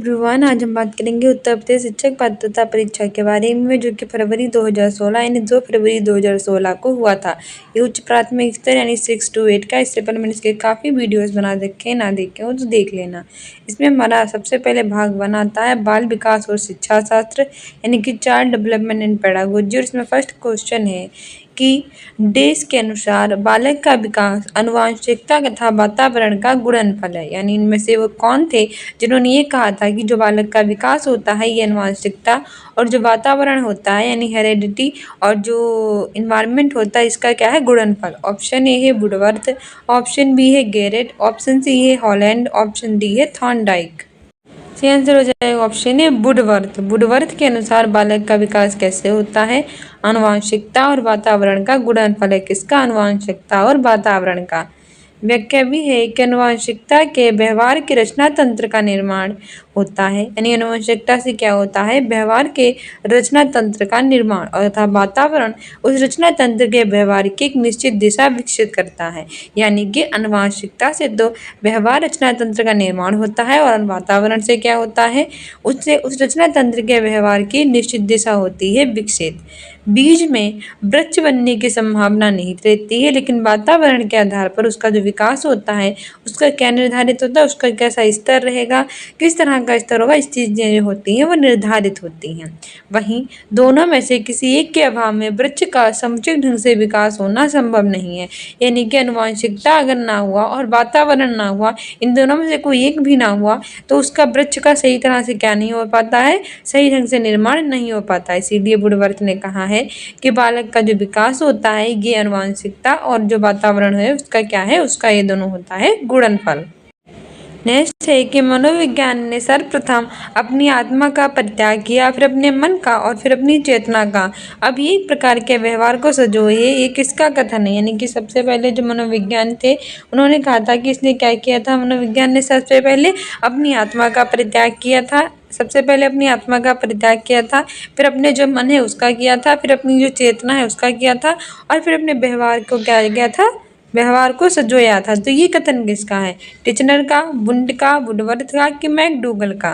Everyone, आज हम बात करेंगे उत्तर प्रदेश शिक्षक पात्रता परीक्षा के बारे में, जो कि फरवरी 2016 यानी 2 फरवरी 2016 को हुआ था। ये उच्च प्राथमिक स्तर यानी 6 to 8 का। इससे पहले मैंने इसके काफ़ी वीडियोस बना रखे हैं, ना देखे हो तो देख लेना। इसमें हमारा सबसे पहले भाग बनाता है बाल विकास और शिक्षा शास्त्र यानी कि चाइल्ड डेवलपमेंट एंड पेडागोजी। और इसमें फर्स्ट क्वेश्चन है कि देश के अनुसार बालक का विकास आनुवंशिकता तथा वातावरण का गुणनफल है। यानी इनमें से वो कौन थे जिन्होंने ये कहा था कि जो बालक का विकास होता है ये आनुवंशिकता, और जो वातावरण होता है यानी हेरेडिटी, और जो इन्वायरमेंट होता है इसका क्या है, गुणनफल। ऑप्शन ए है वुडवर्थ, ऑप्शन बी है गैरेट, ऑप्शन सी है हॉलैंड, ऑप्शन डी है थॉर्नडाइक। सही आंसर हो जाएगा ऑप्शन है वुडवर्थ। वुडवर्थ के अनुसार बालक का विकास कैसे होता है, आनुवंशिकता और वातावरण का गुणनफल है। किसका, आनुवंशिकता और वातावरण का। व्याख्या भी है कि आनुवंशिकता के व्यवहार के रचना तंत्र का निर्माण होता है। यानी आनुवंशिकता से क्या होता है, व्यवहार के रचना तंत्र का निर्माण, और तथा वातावरण उस रचना तंत्र के व्यवहार की एक निश्चित दिशा विकसित करता है। यानी कि आनुवंशिकता से तो व्यवहार रचना तंत्र का निर्माण होता है, और वातावरण से क्या होता है, उससे उस रचना तंत्र के व्यवहार की निश्चित दिशा होती है विकसित। बीज में वृक्ष बनने की संभावना नहीं रहती है, लेकिन वातावरण के आधार पर उसका जो विकास होता है उसका क्या निर्धारित होता है, उसका कैसा स्तर रहेगा, किस तरह का स्तर होगा, इस चीज़ें जो होती हैं वो निर्धारित होती हैं। वहीं दोनों में से किसी एक के अभाव में वृक्ष का समुचित ढंग से विकास होना संभव नहीं है। यानी कि आनुवंशिकता अगर ना हुआ और वातावरण ना हुआ, इन दोनों में से कोई एक भी ना हुआ, तो उसका वृक्ष का सही तरह से क्या नहीं हो पाता है, सही ढंग से निर्माण नहीं हो पाता। इसीलिए वुडवर्थ ने कहा है कि बालक का जो विकास होता है ये आनुवंशिकता और जो वातावरण है उसका क्या है, उसका ये दोनों होता है गुणनफल। नेक्स्ट है कि मनोविज्ञान ने सर्वप्रथम अपनी आत्मा का परित्याग किया, फिर अपने मन का, और फिर अपनी चेतना का। अब ये एक प्रकार के व्यवहार को सजोए, ये किसका कथन है। यानी कि सबसे पहले जो मनोविज्ञान थे उन्होंने कहा था कि इसने क्या किया था, मनोविज्ञान ने सबसे पहले अपनी आत्मा का परित्याग किया था। सबसे पहले अपनी आत्मा का परित्याग किया था, फिर अपने जो मन है उसका किया था, फिर अपनी जो चेतना है उसका किया था, और फिर अपने व्यवहार को क्या किया था, व्यवहार को सजोया था। तो ये कथन किसका है, टिचनर का, वुंड का, वुडवर्थ का, कि मैकडूगल का।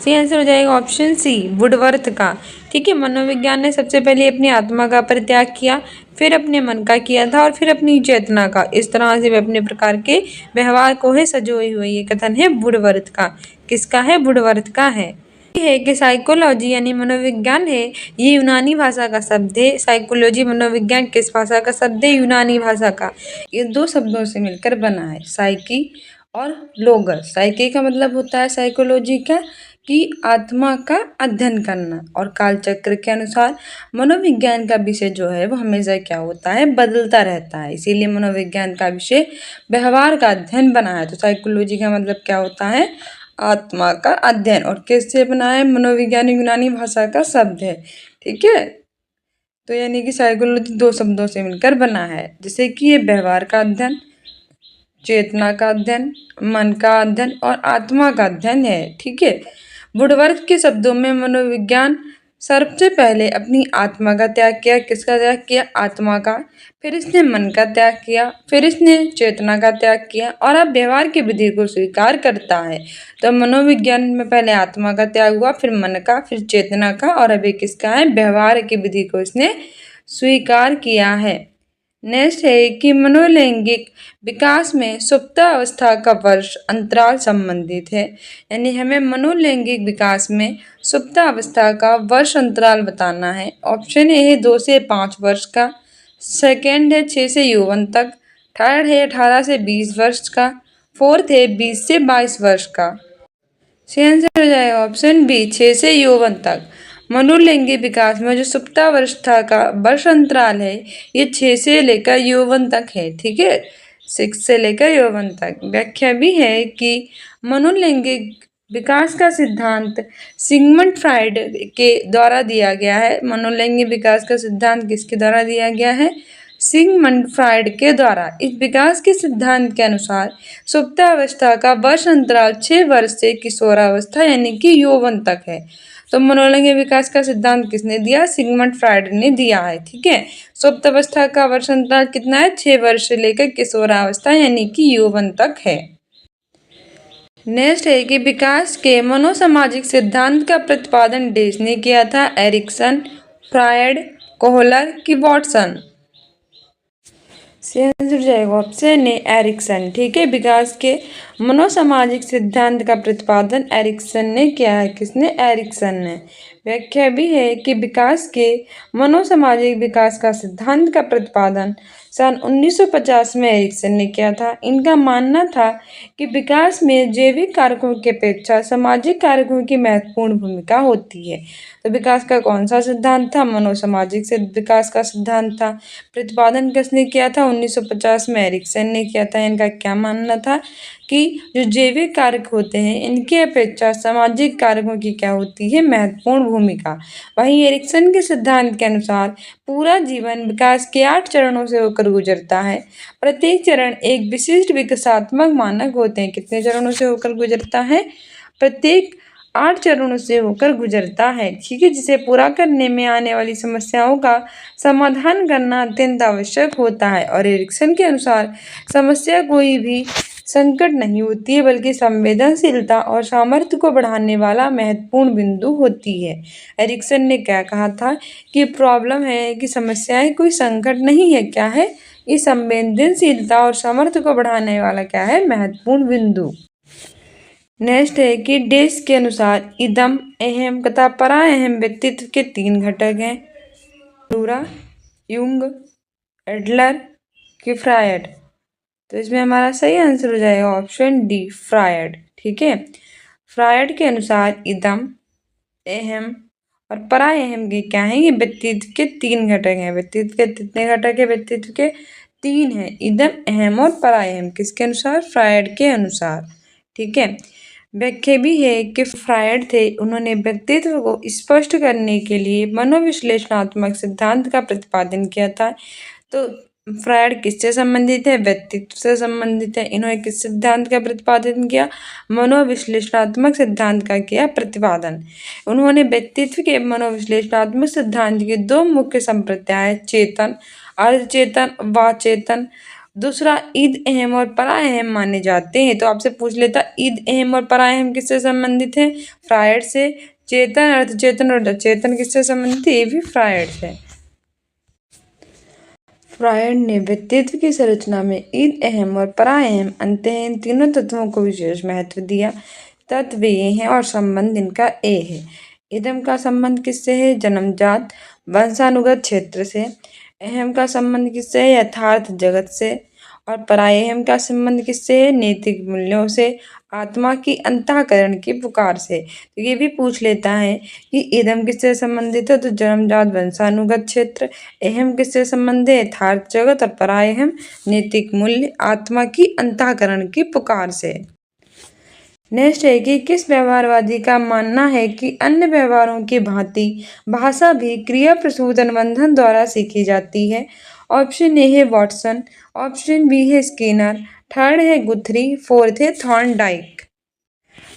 सही आंसर हो जाएगा ऑप्शन सी, वुडवर्थ का। ठीक है, मनोविज्ञान ने सबसे पहले अपनी आत्मा का परित्याग किया, फिर अपने मन का किया था, और फिर अपनी चेतना का। इस तरह से वे अपने प्रकार के व्यवहार को है सजोए हुए। ये कथन है वुडवर्थ का। किसका है, वुडवर्थ का है कि साइकोलॉजी यानी मनोविज्ञान है ये यूनानी भाषा का शब्द है। साइकोलॉजी मनोविज्ञान किस भाषा का शब्द है, यूनानी भाषा का। ये दो शब्दों से मिलकर बना है, साइकी और लोगस। साइकी का मतलब होता है साइकोलॉजी का कि आत्मा का अध्ययन करना, और कालचक्र के अनुसार मनोविज्ञान का विषय जो है वो हमेशा क्या होता है, बदलता रहता है। इसीलिए मनोविज्ञान का विषय व्यवहार का अध्ययन बना है। तो साइकोलॉजी का मतलब क्या होता है, आत्मा का अध्ययन, और किससे बना है, मनोविज्ञान यूनानी भाषा का शब्द है। ठीक है, तो यानी कि साइकोलॉजी दो शब्दों से मिलकर बना है, जैसे कि ये व्यवहार का अध्ययन, चेतना का अध्ययन, मन का अध्ययन और आत्मा का अध्ययन है। ठीक है, वुडवर्थ के शब्दों में मनोविज्ञान सबसे पहले अपनी आत्मा का त्याग किया। किसका त्याग किया, आत्मा का। फिर इसने मन का त्याग किया, फिर इसने चेतना का त्याग किया, और अब व्यवहार की विधि को स्वीकार करता है। तो मनोविज्ञान में पहले आत्मा का त्याग हुआ, फिर मन का, फिर चेतना का, और अभी किसका है, व्यवहार की विधि को इसने स्वीकार किया है। नेक्स्ट है कि मनोलैंगिक विकास में सुप्तावस्था का वर्ष अंतराल संबंधित है। यानी हमें मनोलैंगिक विकास में सुप्तावस्था का वर्ष अंतराल बताना है। ऑप्शन ए है 2 से 5 वर्ष का, सेकेंड है 6 से यौवन तक, थर्ड है 18 से 20 वर्ष का, फोर्थ है 20 से 22 वर्ष का। सही आंसर हो जाएगा ऑप्शन बी, 6 से यौवन तक। मनोलैंगिक विकास में जो सुप्तावस्था का वर्ष अंतराल है ये 6 से लेकर यौवन तक है। ठीक है, 6 से लेकर यौवन तक। व्याख्या भी है कि मनोलैंगिक विकास का सिद्धांत सिगमंड फ्राइड के द्वारा दिया गया है। मनोलैंगिक विकास का सिद्धांत किसके द्वारा दिया गया है, सिगमंड फ्राइड के द्वारा। इस विकास के सिद्धांत के अनुसार सुप्तावस्था का वर्ष अंतराल 6 वर्ष से किशोरावस्था यानी कि यौवन तक है। तो मनोलैंगिक विकास का सिद्धांत किसने दिया, सिगमंड फ्राइड ने दिया है। ठीक है, सुप्तावस्था का वर्ष अंतराल कितना है, 6 वर्ष से लेकर किशोरावस्था यानी कि यौवन तक है। नेक्स्ट है कि विकास के मनोसामाजिक सिद्धांत का प्रतिपादन ने किया था? एरिक्सन, फ्रायड, कोहलर की वॉटसन? आंसर जाएगा ऑप्शन ए एरिक्सन। ठीक है, विकास के मनोसामाजिक सिद्धांत का प्रतिपादन एरिक्सन ने किया है। किसने? एरिक्सन ने। व्याख्या भी है कि विकास के मनोसामाजिक विकास का सिद्धांत का प्रतिपादन सन 1950 में एरिक्सन ने किया था। इनका मानना था कि विकास में जैविक कारकों की अपेक्षा सामाजिक कारकों की महत्वपूर्ण भूमिका होती है। तो विकास का कौन सा सिद्धांत था? मनोसामाजिक से विकास का सिद्धांत था। प्रतिपादन किसने किया था? 1950 में एरिक्सन ने किया था। इनका क्या मानना था कि जो जैविक कारक होते हैं इनकी अपेक्षा सामाजिक कारकों की क्या होती है? महत्वपूर्ण भूमिका। वहीं एरिक्सन के सिद्धांत के अनुसार पूरा जीवन विकास के 8 चरणों से होकर गुजरता है। प्रत्येक चरण एक विशिष्ट विकासात्मक मानक होते हैं। कितने चरणों से होकर गुजरता है? प्रत्येक 8 चरणों से होकर गुजरता है। ठीक है, जिसे पूरा करने में आने वाली समस्याओं का समाधान करना अत्यंत आवश्यक होता है। और एरिक्सन के अनुसार समस्या कोई भी संकट नहीं होती है, बल्कि संवेदनशीलता और सामर्थ्य को बढ़ाने वाला महत्वपूर्ण बिंदु होती है। एरिक्सन ने क्या कहा था कि प्रॉब्लम है कि समस्याएं कोई संकट नहीं है। क्या है? ये संवेदनशीलता और सामर्थ्य को बढ़ाने वाला क्या है? महत्वपूर्ण बिंदु। नेक्स्ट है कि डेस के अनुसार इदम, अहम तथा परा अहम व्यक्तित्व के 3 घटक हैं। रूरा, युंग, एडलर कि फ्रायड? तो इसमें हमारा सही आंसर हो जाएगा ऑप्शन डी, फ्रायड। ठीक है, फ्रायड के अनुसार इदम, अहम और परा अहम के क्या है? ये व्यक्तित्व के 3 घटक हैं। व्यक्तित्व के कितने घटक है? व्यक्तित्व के 3 हैं। इदम, अहम और परा अहम। किसके अनुसार? फ्रायड के अनुसार। ठीक है, व्याख्या भी है कि फ्रायड थे, उन्होंने व्यक्तित्व को स्पष्ट करने के लिए मनोविश्लेषणात्मक सिद्धांत का प्रतिपादन किया था। तो फ्रायड किससे संबंधित है? व्यक्तित्व से संबंधित है। इन्होंने किस सिद्धांत का प्रतिपादन किया? मनोविश्लेषणात्मक सिद्धांत का किया प्रतिपादन। उन्होंने व्यक्तित्व के मनोविश्लेषणात्मक सिद्धांत के 2 मुख्य संप्रदाय, चेतन, अर्धचेतन, वाचेतन, दूसरा ईद अहम और परा अहम माने जाते हैं। तो आपसे पूछ लेता, ईद अहम और परा अहम किससे संबंधित है? फ्रायड से। चेतन, अर्धचेतन और अचेतन किससे संबंधित है? ये भी फ्रायड से। फ्रायड ने व्यक्तित्व की संरचना में ईद अहम और परा अहम अंतः इन तीनों तत्वों को विशेष महत्व दिया। तत्व ये हैं और संबंध इनका ए है। इदम का संबंध किससे है? जन्मजात वंशानुगत क्षेत्र से। अहम का संबंध किससे है? यथार्थ जगत से। और परायहम का संबंध किससे है? नैतिक मूल्यों से, आत्मा की अंतःकरण की पुकार से। तो ये भी पूछ लेता है कि इदम किससे संबंधित है? तो जन्मजात वंशानुगत क्षेत्र। अहम किससे संबंधित है? यथार्थ जगत। और परायहम नैतिक मूल्य, आत्मा की अंतःकरण की पुकार से। नेक्स्ट है कि किस व्यवहारवादी का मानना है कि अन्य व्यवहारों की भांति भाषा भी क्रिया प्रसूत अनुबंधन द्वारा सीखी जाती है? ऑप्शन ए है वॉटसन, ऑप्शन बी है स्किनर, थर्ड है गुथरी, फोर्थ है थॉर्नडाइक।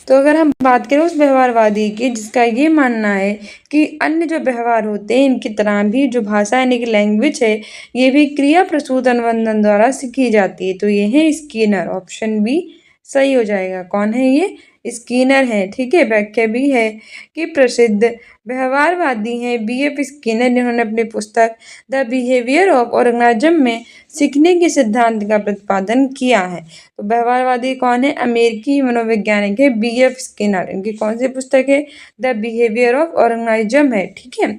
तो अगर हम बात करें उस व्यवहारवादी की जिसका ये मानना है कि अन्य जो व्यवहार होते हैं इनकी तरह भी जो भाषा यानी कि लैंग्वेज है ये भी क्रिया प्रसूत अनुबंधन द्वारा सीखी जाती है, तो ये है स्किनर। ऑप्शन बी सही हो जाएगा। कौन है ये? स्किनर है। ठीक है, व्याख्या भी है कि प्रसिद्ध व्यवहारवादी हैं B.F. स्किनर। इन्होंने अपनी पुस्तक द बिहेवियर ऑफ ऑर्गेनिज्म में सीखने के सिद्धांत का प्रतिपादन किया है। तो व्यवहारवादी कौन है? अमेरिकी मनोवैज्ञानिक है B.F. स्किनर। इनकी कौन सी पुस्तक है? द बिहेवियर ऑफ ऑर्गेनिज्म है। ठीक है,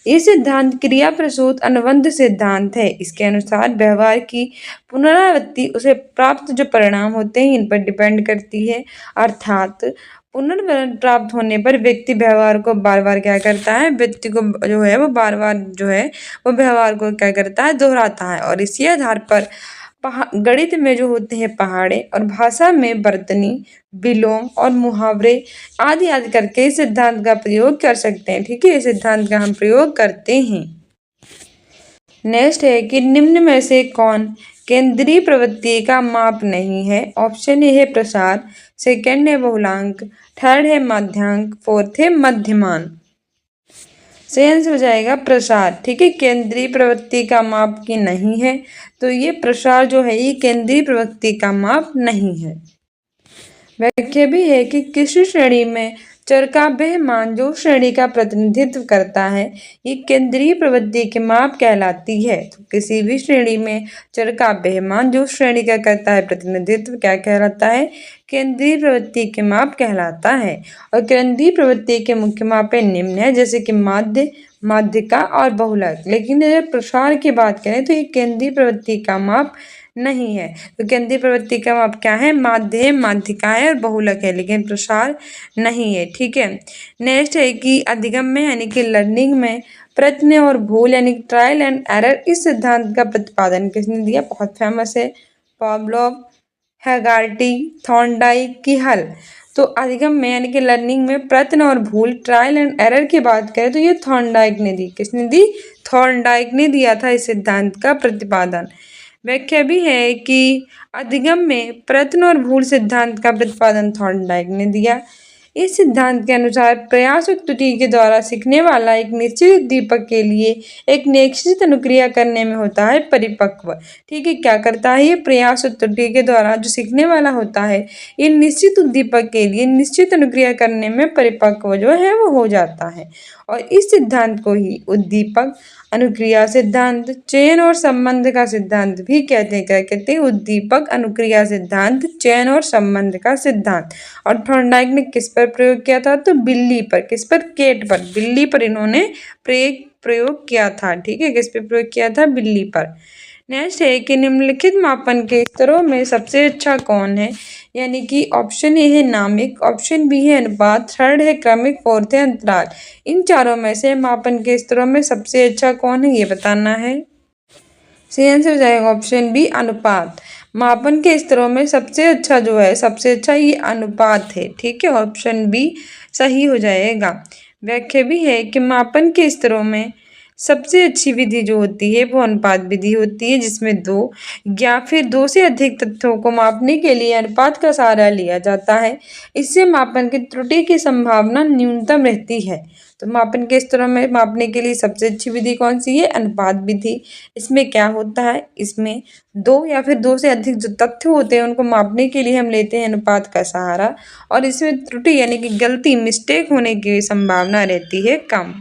ये सिद्धांत क्रिया प्रसूत अनुबंध सिद्धांत है। इसके अनुसार व्यवहार की पुनरावृत्ति उसे प्राप्त जो परिणाम होते हैं इन पर डिपेंड करती है। अर्थात पुनर्वलन प्राप्त होने पर व्यक्ति व्यवहार को बार बार क्या करता है? व्यक्ति को जो है वो बार बार जो है वो व्यवहार को क्या करता है? दोहराता है। और इसी आधार पर गणित में जो होते हैं पहाड़े और भाषा में बर्तनी, विलोम और मुहावरे आदि आदि करके इस सिद्धांत का प्रयोग कर सकते हैं। ठीक है, इस सिद्धांत का हम प्रयोग करते हैं। नेक्स्ट है कि निम्न में से कौन केंद्रीय प्रवृत्ति का माप नहीं है? ऑप्शन ए है प्रसार, सेकंड है बहुलांक, थर्ड है माध्यांक, फोर्थ है मध्यमान। सही आंसर हो जाएगा प्रसार। ठीक है, केंद्रीय प्रवृत्ति का माप की नहीं है, तो ये प्रसार जो है ये केंद्रीय प्रवृत्ति का माप नहीं है। व्याख्या भी है कि किसी श्रेणी में चर का वह मान जो श्रेणी का प्रतिनिधित्व करता है ये केंद्रीय प्रवृत्ति के माप कहलाती है। तो किसी भी श्रेणी में चर का वह मान जो श्रेणी का करता है प्रतिनिधित्व क्या कहलाता है? केंद्रीय प्रवृत्ति के माप कहलाता है। और केंद्रीय प्रवृत्ति के मुख्य माप निम्न है, जैसे कि माध्य, माध्यिका और बहुलक। लेकिन अगर प्रसार की बात करें तो ये केंद्रीय प्रवृत्ति का माप नहीं है। तो केंद्रीय प्रवृत्ति का माप क्या है? माध्य है, माध्यिका है और बहुलक है, लेकिन प्रसार नहीं है। ठीक है। नेक्स्ट है कि अधिगम में यानी कि लर्निंग में प्रयत्न और भूल यानी कि ट्रायल एंड एरर इस सिद्धांत का प्रतिपादन किसने दिया? बहुत फेमस है, पावलोव, हैगार्टी, थॉर्नडाइक की हल। तो अधिगम में यानी कि लर्निंग में प्रयत्न और भूल ट्रायल एंड एरर की बात करें तो ये थॉर्नडाइक ने दी। किसने दी? थॉर्नडाइक ने दिया था इस सिद्धांत का प्रतिपादन। व्याख्या भी है कि अधिगम में प्रयत्न और भूल सिद्धांत का प्रतिपादन थॉर्नडाइक ने दिया। इस सिद्धांत के अनुसार प्रयास और त्रुटि के द्वारा सीखने वाला एक निश्चित उद्दीपक के लिए एक निश्चित अनुक्रिया करने में होता है परिपक्व। ठीक है, क्या करता है ये? प्रयास और त्रुटि के द्वारा जो सीखने वाला होता है ये निश्चित उद्दीपक के लिए निश्चित अनुक्रिया करने में परिपक्व जो है वो हो जाता है। और इस सिद्धांत को ही उद्दीपक अनुक्रिया सिद्धांत, चयन और संबंध का सिद्धांत भी कहते हैं। क्या कहते हैं? उद्दीपक अनुक्रिया सिद्धांत, चयन और संबंध का सिद्धांत। और थॉर्नडाइक ने किस पर प्रयोग किया था? तो बिल्ली पर। किस पर? केट पर। बिल्ली पर इन्होंने प्रयोग किया था। ठीक है, किस पर प्रयोग किया था? बिल्ली पर। नेक्स्ट है कि निम्नलिखित मापन के स्तरों में सबसे अच्छा कौन है? यानी कि ऑप्शन ए है नामिक, ऑप्शन बी है अनुपात, थर्ड है क्रमिक, फोर्थ है अंतराल। इन चारों में से मापन के स्तरों में सबसे अच्छा कौन है ये बताना है। सही आंसर हो जाएगा ऑप्शन बी अनुपात। मापन के स्तरों में सबसे अच्छा जो है, सबसे अच्छा ये अनुपात है। ठीक है, ऑप्शन बी सही हो जाएगा। व्याख्या भी है कि मापन के स्तरों में सबसे अच्छी विधि जो होती है वो अनुपात विधि होती है, जिसमें दो या फिर दो से अधिक तथ्यों को मापने के लिए अनुपात का सहारा लिया जाता है। इससे मापन की त्रुटि की संभावना न्यूनतम रहती है। तो मापन के स्तरों में मापने के लिए सबसे अच्छी विधि कौन सी है? अनुपात विधि। इसमें क्या होता है? इसमें दो या फिर दो से अधिक जो तथ्य होते हैं उनको मापने के लिए हम लेते हैं अनुपात का सहारा, और इसमें त्रुटि यानी कि गलती, मिस्टेक होने की संभावना रहती है कम।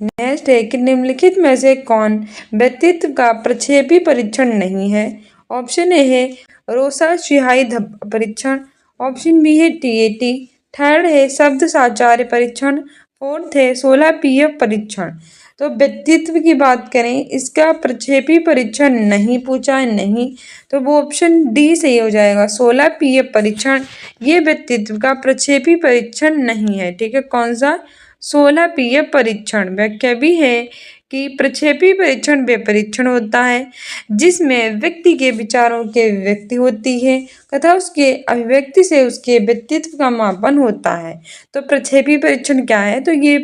नेक्स्ट है कि निम्नलिखित में से कौन व्यक्तित्व का प्रक्षेपी परीक्षण नहीं है? ऑप्शन ए है रोसा स्याही धब्बा परीक्षण, ऑप्शन बी है टीएटी, थर्ड है शब्द साचार्य परीक्षण, फोर्थ है 16 पीएफ परीक्षण। तो व्यक्तित्व की बात करें, इसका प्रक्षेपी परीक्षण नहीं पूछा है, नहीं, तो वो ऑप्शन डी सही हो जाएगा, 16 पीएफ परीक्षण। ये व्यक्तित्व का प्रक्षेपी परीक्षण नहीं है। ठीक है, कौन सा? 16 पीएफ परीक्षण। व्याख्या भी है कि प्रक्षेपी परीक्षण वे परीक्षण होता है जिसमें व्यक्ति के विचारों की अभिव्यक्ति होती है तथा उसके अभिव्यक्ति से उसके व्यक्तित्व का मापन होता है। तो प्रक्षेपी परीक्षण क्या है? तो ये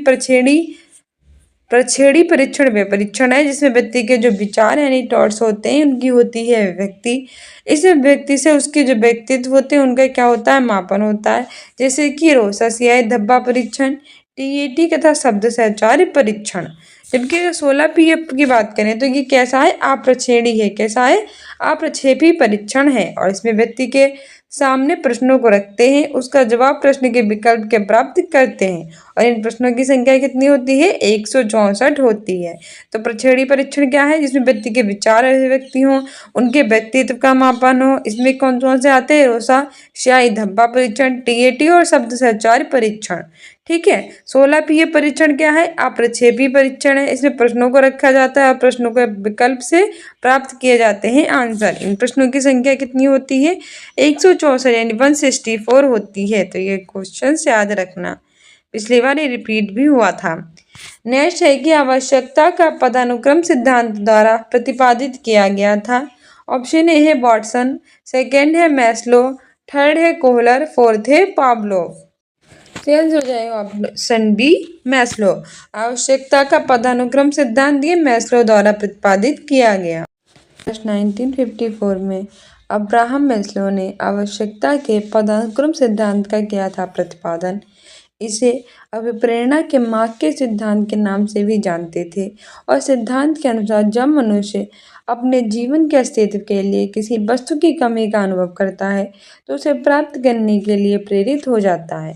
प्रक्षेपी परीक्षण वे परीक्षण है जिसमें व्यक्ति के जो विचार यानी थॉट्स होते हैं उनकी होती है व्यक्ति। इस व्यक्ति से उसके जो व्यक्तित्व होते हैं उनका क्या होता है? मापन होता है। जैसे कि रोसा स्याही धब्बा परीक्षण, टीएटी तथा शब्द साचार्य परीक्षण। जबकि अगर 16 पीएफ की बात करें तो ये कैसा है? अप्रक्षेपी है। कैसा है? अप्रक्षेपी परीक्षण है। और इसमें व्यक्ति के सामने प्रश्नों को रखते हैं, उसका जवाब प्रश्न के विकल्प के प्राप्त करते हैं, और इन प्रश्नों की संख्या कितनी होती है? 164 होती है। तो प्रक्षेपी परीक्षण क्या है? जिसमें व्यक्ति के विचार अभिव्यक्ति हों, उनके व्यक्तित्व का मापन हो। इसमें कौन कौन से आते हैं? रोसा स्याही धब्बा परीक्षण, टीएटी और शब्द साचार्य परीक्षण। ठीक है। 16 पीएफ परीक्षण क्या है? अप्रक्षेपी परीक्षण है। इसमें प्रश्नों को रखा जाता है और प्रश्नों के विकल्प से प्राप्त किए जाते हैं आंसर। इन प्रश्नों की संख्या कितनी होती है? 164 यानी 164 होती है। तो ये क्वेश्चन याद रखना, पिछली बार ये रिपीट भी हुआ था। नेक्स्ट है कि आवश्यकता का पदानुक्रम सिद्धांत द्वारा प्रतिपादित किया गया था। ऑप्शन ए है वाटसन, सेकेंड है मैस्लो, थर्ड है कोहलर, फोर्थ है पावलोव। चेंज हो जाएगा ऑप्शन बी मैस्लो। आवश्यकता का पदानुक्रम सिद्धांत ये मैस्लो द्वारा प्रतिपादित किया गया। 1954 में अब्राहम मैस्लो ने आवश्यकता के पदानुक्रम सिद्धांत का किया था प्रतिपादन। इसे अभिप्रेरणा के मार्ग के सिद्धांत के नाम से भी जानते थे और सिद्धांत के अनुसार जब मनुष्य अपने जीवन के अस्तित्व के लिए किसी वस्तु की कमी का अनुभव करता है तो उसे प्राप्त करने के लिए प्रेरित हो जाता है।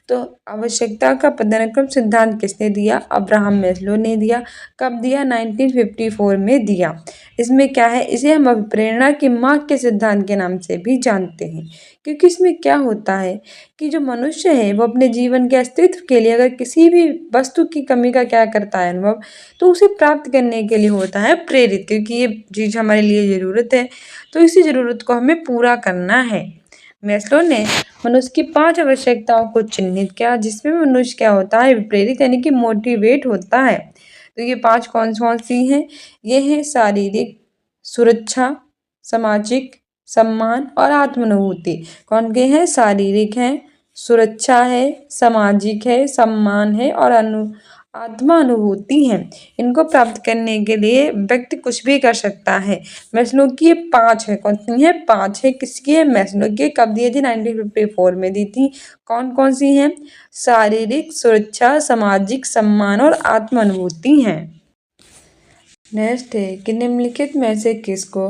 तो आवश्यकता का पदानुक्रम सिद्धांत किसने दिया? अब्राहम मैस्लो ने दिया। कब दिया? 1954 में दिया। इसमें क्या है, इसे हम अभिप्रेरणा के मार्ग के सिद्धांत के नाम से भी जानते हैं, क्योंकि इसमें क्या होता है कि जो मनुष्य है वो अपने जीवन के अस्तित्व के लिए अगर किसी भी वस्तु की कमी का क्या करता है अनुभव, तो उसे प्राप्त करने के लिए होता है प्रेरित, क्योंकि ये चीज़ हमारे लिए ज़रूरत है, तो इसी ज़रूरत को हमें पूरा करना है। मैस्लो ने मनुष्य की 5 आवश्यकताओं को चिन्हित किया जिसमें मनुष्य क्या होता है, प्रेरित यानी कि मोटिवेट होता है। तो ये 5 कौन कौन सी हैं? ये हैं शारीरिक, सुरक्षा, सामाजिक, सम्मान और आत्मानुभूति। कौन के हैं? शारीरिक है, सुरक्षा है, सामाजिक है, सम्मान है और आत्मा अनुभूति है। इनको प्राप्त करने के लिए व्यक्ति कुछ भी कर सकता है। मैस्लो की ये 5 है। कौन सी है? 5 है। किसकी है? मैस्लो की। कब दी थी? 1954 में दी थी। कौन कौन सी हैं? शारीरिक, सुरक्षा, सामाजिक, सम्मान और आत्म अनुभूति हैं। नेक्स्ट है कि निम्नलिखित में से किसको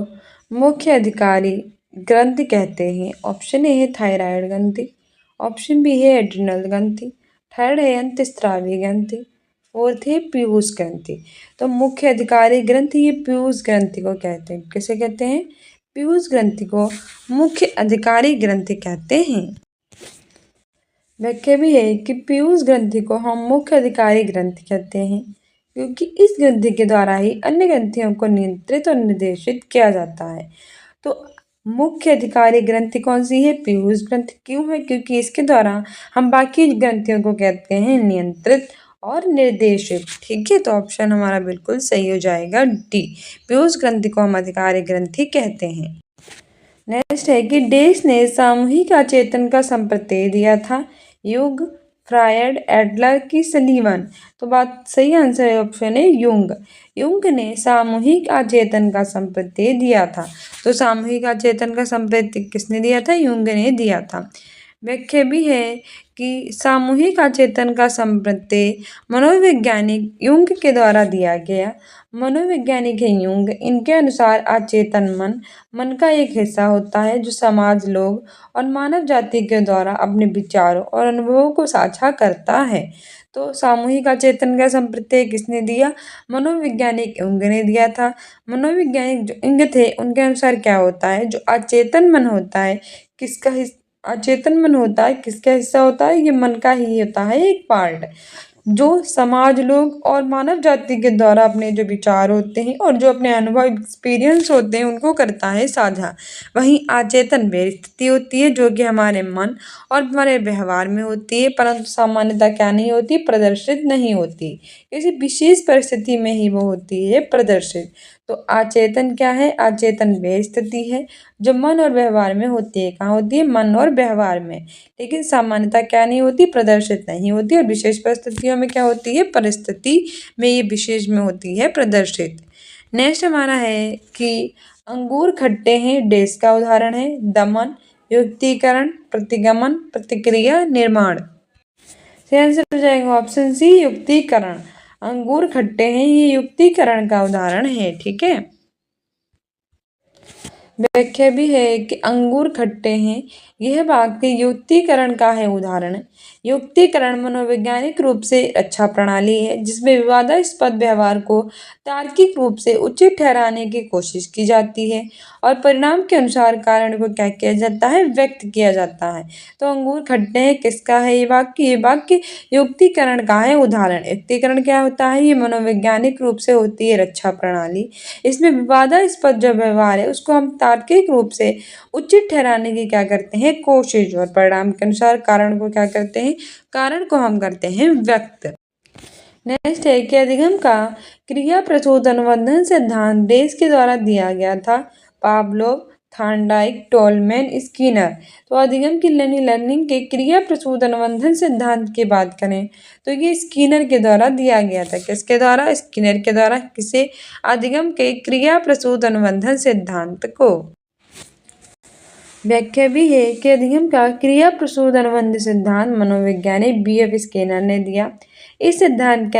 मुख्य अधिकारी ग्रंथि कहते हैं? ऑप्शन ए है थायराइड ग्रंथि, ऑप्शन बी है एड्रिनल ग्रंथि, थर्ड है अंतस्रावी ग्रंथि, फोर्थ है पीयूष ग्रंथि। तो मुख्य अधिकारी ग्रंथि ये पीयूष ग्रंथि को कहते हैं। किसे कहते हैं? पीयूष ग्रंथि को मुख्य अधिकारी ग्रंथि कहते हैं। व्याख्या भी है कि पीयूष ग्रंथि को हम मुख्य अधिकारी ग्रंथि कहते हैं क्योंकि इस ग्रंथि के द्वारा ही अन्य ग्रंथियों को नियंत्रित और निर्देशित किया जाता है। तो मुख्य अधिकारी ग्रंथि कौन सी है? पीयूष ग्रंथि। क्यों है? क्योंकि इसके द्वारा हम बाकी ग्रंथियों को कहते हैं नियंत्रित और निर्देशित। ठीक है, तो ऑप्शन हमारा बिल्कुल सही हो जाएगा डी। पीयूष ग्रंथि को हम अधिकारी ग्रंथि कहते हैं। नेक्स्ट है कि डेस ने सामूहिक आचेतन का संप्रत्यय दिया था? युग, फ्रायड, एडलर की सलीवन। तो बात सही आंसर है ऑप्शन है युंग। युंग ने सामूहिक आचेतन का संप्रत्यय दिया था। तो सामूहिक आचेतन का संप्रत्यय किसने दिया था? युंग ने दिया था। व्याख्या भी है कि सामूहिक आचेतन का संप्रत्यय मनोवैज्ञानिक युंग के द्वारा दिया गया। मनोवैज्ञानिक है युंग। इनके अनुसार आचेतन मन का एक हिस्सा होता है जो समाज, लोग और मानव जाति के द्वारा अपने विचारों और अनुभवों को साझा करता है। तो सामूहिक आचेतन का संप्रत्यय किसने दिया? मनोवैज्ञानिक युंग ने दिया था। मनोवैज्ञानिक जो युंग थे उनके अनुसार क्या होता है, जो अचेतन मन होता है किसका अचेतन मन होता है किसका हिस्सा होता है? ये मन का ही होता है एक पार्ट, जो समाज, लोग और मानव जाति के द्वारा अपने जो विचार होते हैं और जो अपने अनुभव एक्सपीरियंस होते हैं उनको करता है साझा। वहीं अचेतन वे स्थिति होती है जो कि हमारे मन और हमारे व्यवहार में होती है, परंतु सामान्यतः क्या नहीं होती? प्रदर्शित नहीं होती। किसी विशेष परिस्थिति में ही वो होती है प्रदर्शित। तो अचेतन क्या है? अचेतन वे स्थिति है जो मन और व्यवहार में होती है। कहाँ होती है? मन और व्यवहार में। लेकिन सामान्यतः क्या नहीं होती? प्रदर्शित नहीं होती। और विशेष परिस्थितियों में क्या होती है? परिस्थिति में ये विशेष में होती है प्रदर्शित। नेक्स्ट हमारा है कि अंगूर खट्टे हैं, डेस का उदाहरण है? दमन, युक्तिकरण, प्रतिगमन, प्रतिक्रिया, निर्माण। सही आंसर हो जाएगा ऑप्शन सी, युक्तिकरण। अंगूर खट्टे हैं ये युक्तिकरण का उदाहरण है। ठीक है, व्याख्या भी है कि अंगूर खट्टे हैं यह वाक्य युक्तिकरण का है उदाहरण। युक्तिकरण मनोवैज्ञानिक रूप से रक्षा प्रणाली है जिसमें विवादास्पद व्यवहार को तार्किक रूप से उचित ठहराने की कोशिश की जाती है और परिणाम के अनुसार कारण को क्या किया जाता है? व्यक्त किया जाता है। तो अंगूर खट्टे हैं किसका है ये वाक्य? ये वाक्य युक्तिकरण का है उदाहरण। युक्तिकरण क्या होता है? ये मनोवैज्ञानिक रूप से होती है रक्षा प्रणाली। इसमें विवादास्पद जो व्यवहार है उसको हम तार्किक रूप से उचित ठहराने की क्या करते हैं? कोशिश, और परिणाम के अनुसार कारण को क्या करते हैं? कारण को हम करते हैं व्यक्त। नेक्स्ट है कि अधिगम का क्रिया प्रसूत अनुबंधन सिद्धांत देश के द्वारा दिया गया था? Pavlov, Thorndike, Tolman, Skinner. तो अधिगम की लर्निंग के क्रिया प्रसूत अनुबंधन सिद्धांत की बात करें तो ये स्किनर के द्वारा दिया गया था। किसके द्वारा? स्किनर के द्वारा। किसे? अधिगम के क्रिया प्रसूत अनुबंधन सिद्धांत को। व्याख्या भी है कि अधिगम का क्रिया प्रसूत अनुबंध सिद्धांत मनोवैज्ञानिक BF स्किनर ने दिया। इस सिद्धांत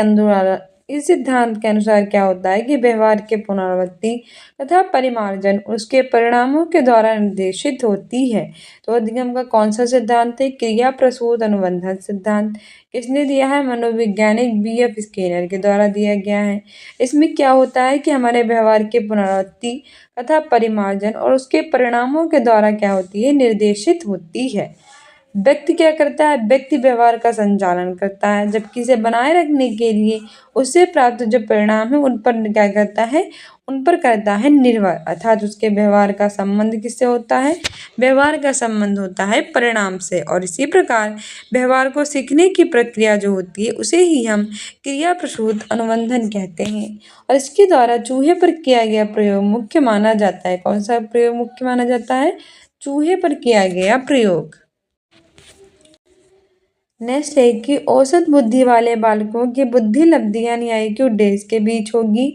के अनुसार क्या होता है कि व्यवहार के पुनरावृत्ति तथा परिमार्जन उसके परिणामों के द्वारा निर्देशित होती है। तो अधिगम का कौन सा सिद्धांत है? क्रिया प्रसूत अनुबंधन सिद्धांत। किसने दिया है? मनोवैज्ञानिक BF स्किनर के द्वारा दिया गया है। इसमें क्या होता है कि हमारे व्यवहार के पुनरावृत्ति तथा परिमार्जन और उसके परिणामों के द्वारा क्या होती है? निर्देशित होती है। व्यक्ति क्या करता है? व्यक्ति व्यवहार का संचालन करता है, जबकि इसे बनाए रखने के लिए उससे प्राप्त जो परिणाम है उन पर क्या करता है? उन पर करता है निर्भर, अर्थात उसके व्यवहार का संबंध किससे होता है? व्यवहार का संबंध होता है परिणाम से। और इसी प्रकार व्यवहार को सीखने की प्रक्रिया जो होती है उसे ही हम क्रिया प्रसूत अनुबंधन कहते हैं। और इसके द्वारा चूहे पर किया गया प्रयोग मुख्य माना जाता है। कौन सा प्रयोग मुख्य माना जाता है? चूहे पर किया गया प्रयोग। नेक्स्ट है कि औसत बुद्धि वाले बालकों की बुद्धि लब्धि यानी IQ डेज के बीच होगी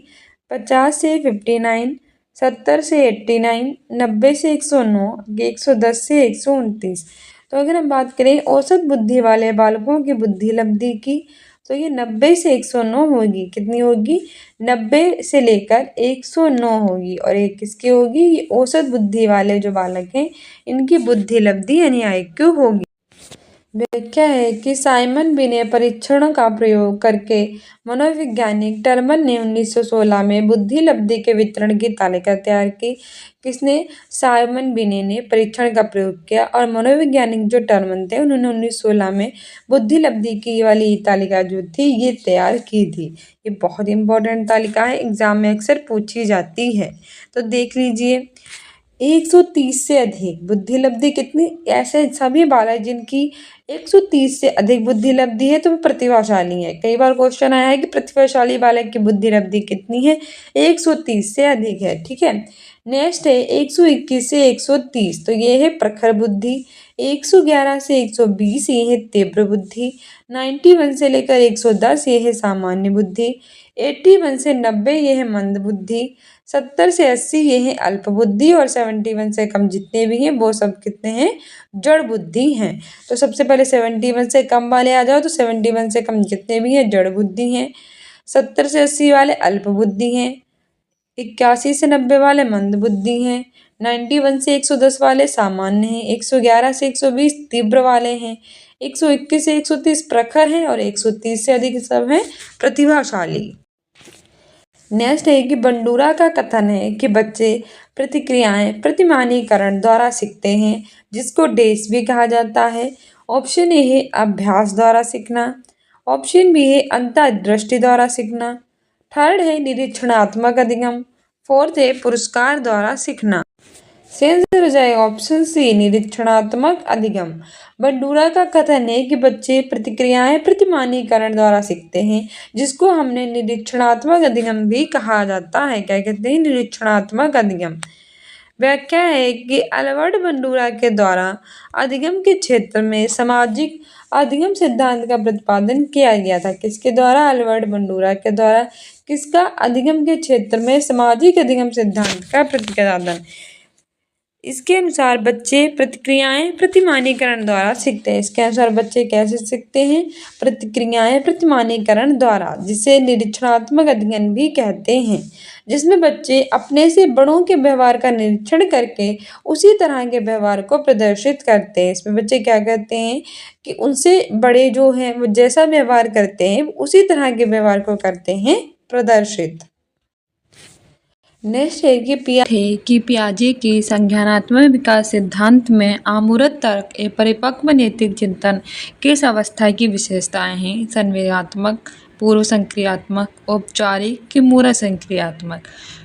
50 से 59, 70 से 89, 90 से 109, 110 से 129। तो अगर हम बात करें औसत बुद्धि वाले बालकों की बुद्धि लब्धि की, तो ये 90 से 109 होगी। कितनी होगी? 90 से लेकर 109 होगी। और ये किसकी होगी? ये औसत बुद्धि वाले जो बालक हैं इनकी बुद्धि लब्धि यानी IQ होगी। व्याख्या है कि साइमन बिने परीक्षणों का प्रयोग करके मनोवैज्ञानिक टर्मन ने 1916 में बुद्धि लब्धि के वितरण की तालिका तैयार की। किसने? साइमन बिने ने परीक्षण का प्रयोग किया और मनोवैज्ञानिक जो टर्मन थे उन्होंने 1916 में बुद्धि लब्धि की वाली तालिका जो थी ये तैयार की थी। ये बहुत इंपॉर्टेंट तालिका है, एग्जाम में अक्सर पूछी जाती है। तो देख लीजिए 130 से अधिक बुद्धि लब्धि कितनी? ऐसे सभी बालक जिनकी 130 से अधिक बुद्धि लब्धि है तो वो प्रतिभाशाली है। कई बार क्वेश्चन आया है कि प्रतिभाशाली बालक की बुद्धि लब्धि कितनी है? 130 से अधिक है। ठीक है। नेक्स्ट है 121 से 130, तो ये है प्रखर बुद्धि। 111 से 120 ये है तीव्र बुद्धि। 91 से लेकर 110 ये है सामान्य बुद्धि। 81 से 90 ये है मंद बुद्धि। 70 से 80 ये है अल्प बुद्धि। और 71 से कम जितने भी हैं वो सब कितने हैं? जड़ बुद्धि हैं। तो सबसे पहले 71 से कम वाले आ जाओ, तो 71 से कम जितने भी हैं जड़ बुद्धि हैं। 70 से 80 वाले अल्प बुद्धि हैं। 81 से 90 वाले मंद बुद्धि हैं। 91 से 110 वाले सामान्य हैं। 111 से 120 तीव्र वाले हैं। 121 से 130 प्रखर हैं और 130 से अधिक सब हैं प्रतिभाशाली। नेक्स्ट है कि बंडूरा का कथन है कि बच्चे प्रतिक्रियाएं प्रतिमानीकरण द्वारा सीखते हैं, जिसको डेस भी कहा जाता है। ऑप्शन ए है अभ्यास द्वारा सीखना। ऑप्शन बी है अंतर्दृष्टि द्वारा सीखना। थर्ड है निरीक्षणात्मक अधिगम। फोर्थ है पुरस्कार द्वारा सीखना। आंसर हो जाएगा ऑप्शन सी निरीक्षणात्मक अधिगम। बंडूरा का कथन है कि बच्चे प्रतिक्रियाएं प्रतिमानीकरण द्वारा सीखते हैं, जिसको हमने निरीक्षणात्मक अधिगम भी कहा जाता है। क्या कहते हैं? निरीक्षणात्मक अधिगम। व्याख्या है कि अल्बर्ट बंडूरा के द्वारा अधिगम के क्षेत्र में सामाजिक अधिगम सिद्धांत का प्रतिपादन किया गया था। किसके द्वारा? अल्बर्ट बंडूरा के द्वारा। किसका? अधिगम के क्षेत्र में सामाजिक अधिगम सिद्धांत का प्रतिपादन। इसके अनुसार बच्चे प्रतिक्रियाएं प्रतिमानीकरण द्वारा सीखते हैं। इसके अनुसार बच्चे कैसे सीखते हैं? प्रतिक्रियाएं प्रतिमानीकरण द्वारा, जिसे निरीक्षणात्मक अध्ययन भी कहते हैं, जिसमें बच्चे अपने से बड़ों के व्यवहार का निरीक्षण करके उसी तरह के व्यवहार को प्रदर्शित करते हैं। इसमें बच्चे क्या करते हैं कि उनसे बड़े जो हैं वो जैसा व्यवहार करते हैं उसी तरह के व्यवहार को करते हैं प्रदर्शित। नेक्स्ट है कि पियाजे की संज्ञानात्मक विकास सिद्धांत में अमूर्त तर्क एक परिपक्व नैतिक चिंतन किस अवस्था की विशेषताएं हैं? संवेगात्मक, पूर्व संक्रियात्मक, औपचारिक कि मूर्त संक्रियात्मक?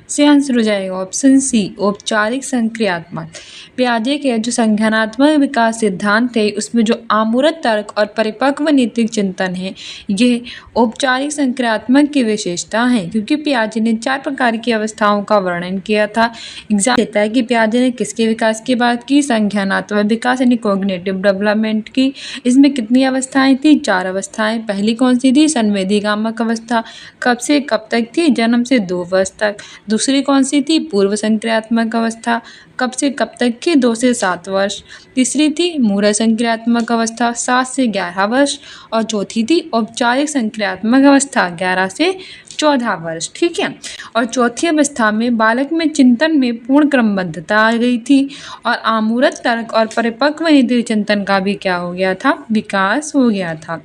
से आंसर हो जाएगा ऑप्शन सी औपचारिक संक्रियात्मक। पियाजे के जो संज्ञानात्मक विकास सिद्धांत है उसमें जो अमूर्त तर्क और परिपक्व नैतिक चिंतन है ये औपचारिक संक्रियात्मक की विशेषता है, क्योंकि पियाजे ने 4 प्रकार की अवस्थाओं का वर्णन किया था। एग्जाम देता है कि पियाजे ने किसके विकास की बात की? संज्ञानात्मक विकास यानी कॉग्निटिव डेवलपमेंट की। इसमें कितनी अवस्थाएं थी? 4 अवस्थाएं। पहली कौन सी थी? संवेदीगामक अवस्था। कब से कब तक थी? जन्म से 2 वर्ष तक। दूसरी कौन सी थी? पूर्व संक्रियात्मक अवस्था, कब से कब तक की? 2 से 7 वर्ष। तीसरी थी मूढ़ संक्रियात्मक अवस्था, 7 से 11 वर्ष। और चौथी थी औपचारिक संक्रियात्मक अवस्था, 11 से 14 वर्ष। ठीक है। और चौथी अवस्था में बालक में चिंतन में पूर्ण क्रमबद्धता आ गई थी और आमूर्त तर्क और परिपक्व निधि चिंतन का भी क्या हो गया था? विकास हो गया था।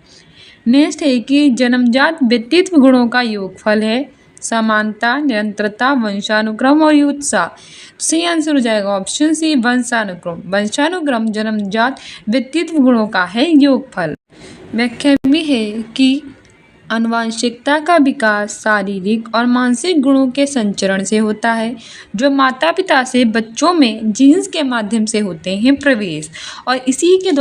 नेक्स्ट है कि जन्मजात व्यक्तित्व गुणों का योगफल है समानता, निरंतरता, वंशानुक्रम और उत्साह। सही आंसर हो जाएगा ऑप्शन सी, वंशानुक्रम। वंशानुक्रम जन्मजात व्यक्तित्व गुणों का है योगफल। व्याख्या भी है कि आनुवंशिकता का विकास शारीरिक और मानसिक गुणों के संचरण से होता है जो माता पिता से बच्चों में जीन्स के माध्यम से होते हैं प्रवेश, और इसी के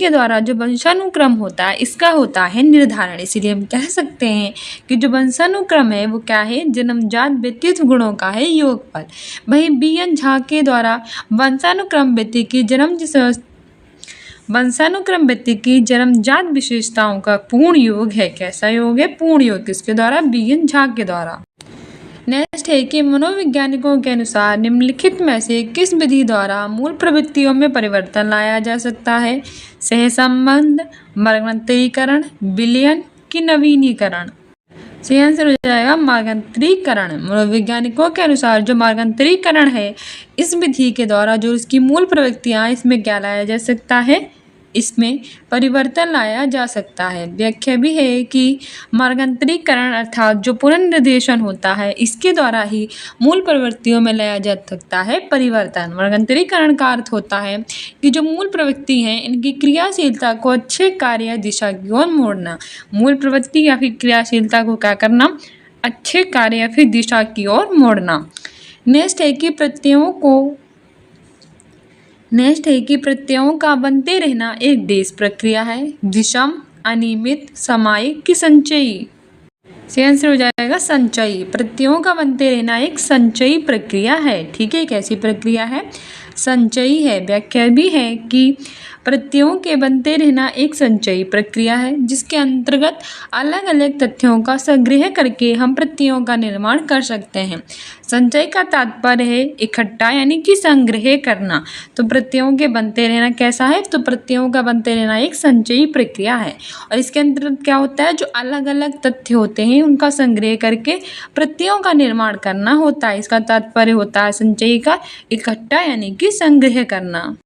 द्वारा जो वंशानुक्रम होता है इसका होता है निर्धारण। इसीलिए हम कह सकते हैं कि जो वंशानुक्रम है वो क्या है? जन्मजात व्यक्तित्व गुणों का है योगफल। वहीं बी.एन. झा के द्वारा वंशानुक्रम व्यक्ति की जन्मजात विशेषताओं का पूर्ण योग है। कैसा योग है? पूर्ण योग। किसके द्वारा? बी.एन. झा के द्वारा। नेक्स्ट है कि मनोवैज्ञानिकों के अनुसार निम्नलिखित में से किस विधि द्वारा मूल प्रवृत्तियों में परिवर्तन लाया जा सकता है? सहसंबंध, मार्गांतरीकरण, विलयन की नवीनीकरण। सही आंसर हो जाएगा मार्गांतरीकरण। मनोवैज्ञानिकों के अनुसार जो मार्गांतरीकरण है इस विधि के द्वारा जो इसकी मूल प्रवृत्तियां इसमें क्या लाया जा सकता है? इसमें परिवर्तन लाया जा सकता है। व्याख्या भी है कि मार्गांतरीकरण अर्थात जो पुनर्निर्देशन होता है इसके द्वारा ही मूल प्रवृत्तियों में लाया जा सकता है परिवर्तन। मार्गांतरीकरण का अर्थ होता है कि जो मूल प्रवृत्ति हैं इनकी क्रियाशीलता को अच्छे कार्य दिशा की ओर मोड़ना। मूल प्रवृत्ति या फिर क्रियाशीलता को क्या करना? अच्छे कार्य या फिर दिशा की ओर मोड़ना। नेक्स्ट है कि प्रत्ययों का बनते रहना एक देश प्रक्रिया है। विषम, अनियमित, सामयिक की संचयी। सही आंसर हो जाएगा संचयी। प्रत्ययों का बनते रहना एक संचयी प्रक्रिया है। ठीक है, कैसी प्रक्रिया है? संचयी है। व्याख्या भी है कि प्रत्ययों के बनते रहना एक संचयी प्रक्रिया है जिसके अंतर्गत अलग अलग तथ्यों का संग्रह करके हम प्रत्ययों का निर्माण कर सकते हैं। संचय का तात्पर्य है इकट्ठा यानी कि संग्रह करना। तो प्रत्ययों के बनते रहना कैसा है? तो प्रत्ययों का बनते रहना एक संचयी प्रक्रिया है और इसके अंतर्गत क्या होता है? जो अलग अलग तथ्य होते हैं उनका संग्रह करके प्रत्ययों का निर्माण करना होता है। इसका तात्पर्य होता है संचयी का इकट्ठा यानी कि संग्रह करना।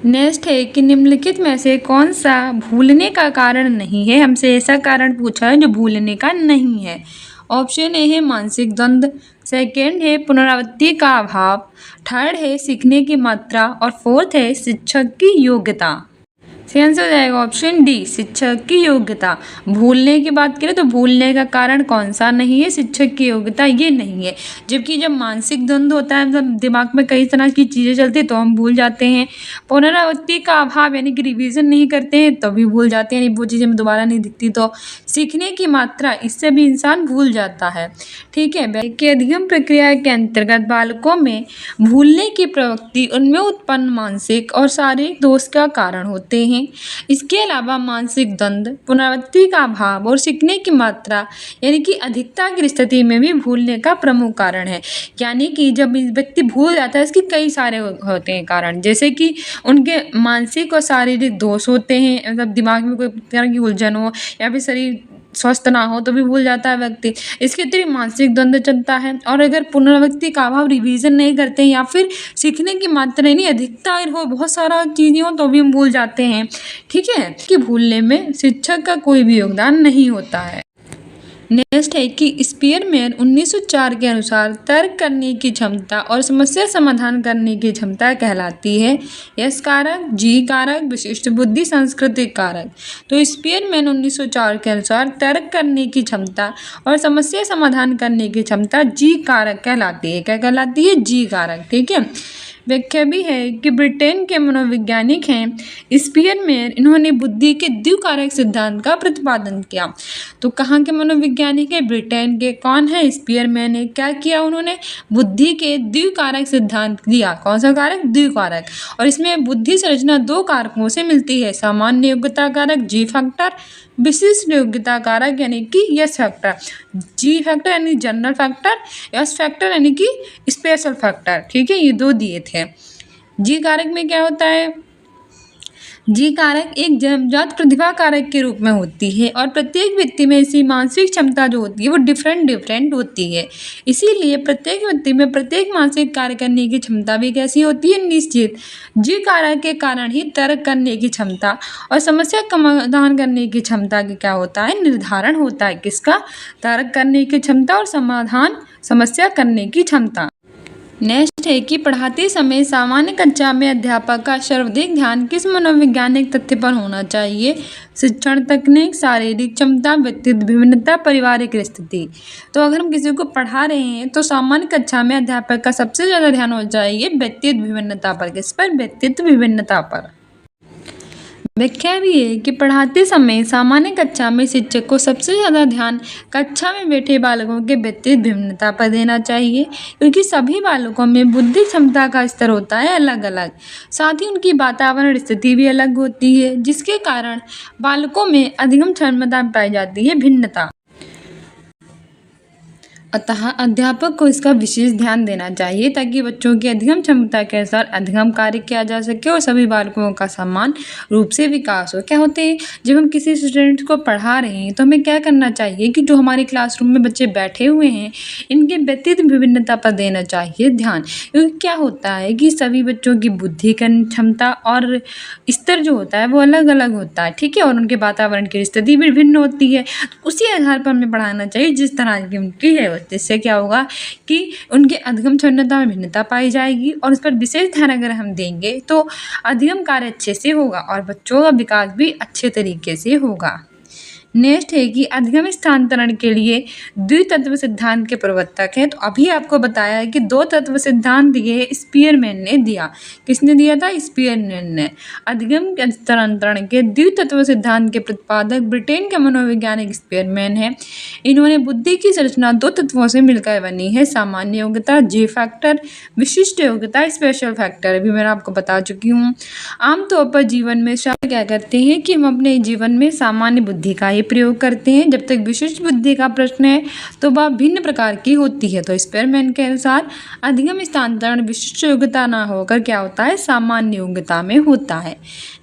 नेक्स्ट है कि निम्नलिखित में से कौन सा भूलने का कारण नहीं है? हमसे ऐसा कारण पूछा है जो भूलने का नहीं है। ऑप्शन ए है मानसिक द्वंद्व, सेकेंड है पुनरावृत्ति का अभाव, थर्ड है सीखने की मात्रा और फोर्थ है शिक्षक की योग्यता। सही आंसर हो जाएगा ऑप्शन डी, शिक्षक की योग्यता। भूलने की बात करें तो भूलने का कारण कौन सा नहीं है? शिक्षक की योग्यता ये नहीं है। जबकि जब मानसिक द्वंद्व होता है मतलब दिमाग में कई तरह की चीज़ें चलती तो हम भूल जाते हैं। पुनरावृत्ति का अभाव यानी कि रिवीजन नहीं करते हैं तो भी भूल जाते हैं, यानी वो चीज़ें दोबारा नहीं दिखती। तो सीखने की मात्रा, इससे भी इंसान भूल जाता है। ठीक है, कि अधिगम प्रक्रिया के अंतर्गत बालकों में भूलने की प्रवृत्ति उनमें उत्पन्न मानसिक और शारीरिक दोष का कारण होते हैं। इसके अलावा मानसिक द्वंद्व, पुनरावृत्ति का अभाव और सीखने की मात्रा यानी कि अधिकता की स्थिति में भी भूलने का प्रमुख कारण है। यानी कि जब व्यक्ति भूल जाता है इसके कई सारे होते हैं कारण, जैसे कि उनके मानसिक और शारीरिक दोष होते हैं, मतलब दिमाग में कोई तरह की उलझन हो या फिर शरीर स्वस्थ ना हो तो भी भूल जाता है व्यक्ति। इसके अतिरिक्त मानसिक द्वंद्व चलता है और अगर पुनरावृत्ति का अभाव, रिवीजन नहीं करते हैं या फिर सीखने की मात्रा नहीं अधिकता हो, बहुत सारा चीज़ें हो तो भी हम भूल जाते हैं। ठीक है, कि भूलने में शिक्षक का कोई भी योगदान नहीं होता है। नेक्स्ट है कि स्पीयरमैन 1904 के अनुसार तर्क करने की क्षमता और समस्या समाधान करने की क्षमता कहलाती है यस कारक, जी कारक, विशिष्ट बुद्धि, सांस्कृतिक कारक। तो स्पीयरमैन 1904 के अनुसार तर्क करने की क्षमता और समस्या समाधान करने की क्षमता जी कारक कहलाती है। क्या कहलाती है? जी कारक। ठीक है, व्याख्या भी है कि ब्रिटेन के मनोवैज्ञानिक हैं स्पीयरमैन, इन्होंने बुद्धि के द्विकारक सिद्धांत का प्रतिपादन किया। तो कहाँ के मनोवैज्ञानिक है? ब्रिटेन के। कौन है? स्पीयरमैन ने क्या किया? उन्होंने बुद्धि के द्विकारक सिद्धांत दिया। कौन सा कारक? द्विकारक। और इसमें बुद्धि संरचना दो कारकों से मिलती है, सामान्य योग्यता कारक जी फैक्टर, विशिष्ट योग्यता कारक यानी कि यस फैक्टर, जी फैक्टर यानी जनरल फैक्टर, यस फैक्टर यानी कि स्पेशल फैक्टर। ठीक है, ये दो दिए थे। जी कारक में क्या होता है? जी कारक एक जन्मजात प्रतिभा कारक के रूप में होती है और प्रत्येक व्यक्ति में इसकी मानसिक क्षमता जो होती है वो डिफरेंट होती है। इसीलिए प्रत्येक व्यक्ति में प्रत्येक मानसिक कार्य करने की क्षमता भी कैसी होती है? निश्चित। जी कारक के कारण ही तर्क करने की क्षमता और समस्या का समाधान करने की क्षमता की क्या होता है? निर्धारण होता है। किसका? तर्क करने की क्षमता और समाधान समस्या करने की क्षमता। नेक्स्ट है कि पढ़ाते समय सामान्य कक्षा में अध्यापक का सर्वाधिक ध्यान किस मनोवैज्ञानिक तथ्य पर होना चाहिए? शिक्षण तकनीक, शारीरिक क्षमता, व्यक्तित्व विभिन्नता, पारिवारिक स्थिति। तो अगर हम किसी को पढ़ा रहे हैं तो सामान्य कक्षा में अध्यापक का सबसे ज़्यादा ध्यान होना चाहिए व्यक्तित्व विभिन्नता पर। किस पर? व्यक्तित्व विभिन्नता पर। व्याख्या भी है कि पढ़ाते समय सामान्य कक्षा में शिक्षक को सबसे ज़्यादा ध्यान कक्षा में बैठे बालकों के व्यक्तित्व भिन्नता पर देना चाहिए, क्योंकि सभी बालकों में बुद्धि क्षमता का स्तर होता है अलग अलग। साथ ही उनकी वातावरण स्थिति भी अलग होती है, जिसके कारण बालकों में अधिगम क्षमता पाई जाती है, भिन्नता। अतः अध्यापक को इसका विशेष ध्यान देना चाहिए ताकि बच्चों की अधिगम क्षमता के अनुसार अधिगम कार्य किया जा सके और सभी बालकों का समान रूप से विकास हो। क्या होते हैं, जब हम किसी स्टूडेंट को पढ़ा रहे हैं तो हमें क्या करना चाहिए कि जो हमारे क्लासरूम में बच्चे बैठे हुए हैं इनके व्यक्तित्व विभिन्नता पर देना चाहिए ध्यान, क्योंकि क्या होता है कि सभी बच्चों की बुद्धि क्षमता और स्तर जो होता है वो अलग अलग होता है। ठीक है, और उनके वातावरण की स्थिति भी भिन्न होती है। तो उसी आधार पर हमें पढ़ाना चाहिए जिस तरह की उनकी है। जिससे क्या होगा कि उनके अधिगम क्षमता में भिन्नता पाई जाएगी और उस पर विशेष ध्यान अगर हम देंगे तो अधिगम कार्य अच्छे से होगा और बच्चों का विकास भी अच्छे तरीके से होगा। नेक्स्ट है कि अधिगम स्थानांतरण के लिए द्वितत्व सिद्धांत के प्रवर्तक हैं। तो अभी आपको बताया है कि दो तत्व सिद्धांत दिए स्पीयरमैन ने दिया। किसने दिया था? स्पीयरमैन ने। अधिगम स्थानांतरण के द्वितत्व सिद्धांत के प्रतिपादक ब्रिटेन के मनोवैज्ञानिक स्पीयरमैन है। इन्होंने बुद्धि की संरचना दो तत्वों से मिलकर बनी है, सामान्य योग्यता जे फैक्टर, विशिष्ट योग्यता स्पेशल फैक्टर। अभी मैं आपको बता चुकी हूँ। आमतौर पर जीवन में क्या करते हैं कि हम अपने जीवन में सामान्य बुद्धि का प्रयोग करते हैं, जब तक विशिष्ट बुद्धि का प्रश्न है तो वह भिन्न प्रकार की होती है। तो स्पीयरमैन के अनुसार अधिगम स्थानांतरण विशिष्ट योग्यता ना होकर क्या होता है? सामान्य योग्यता में होता है।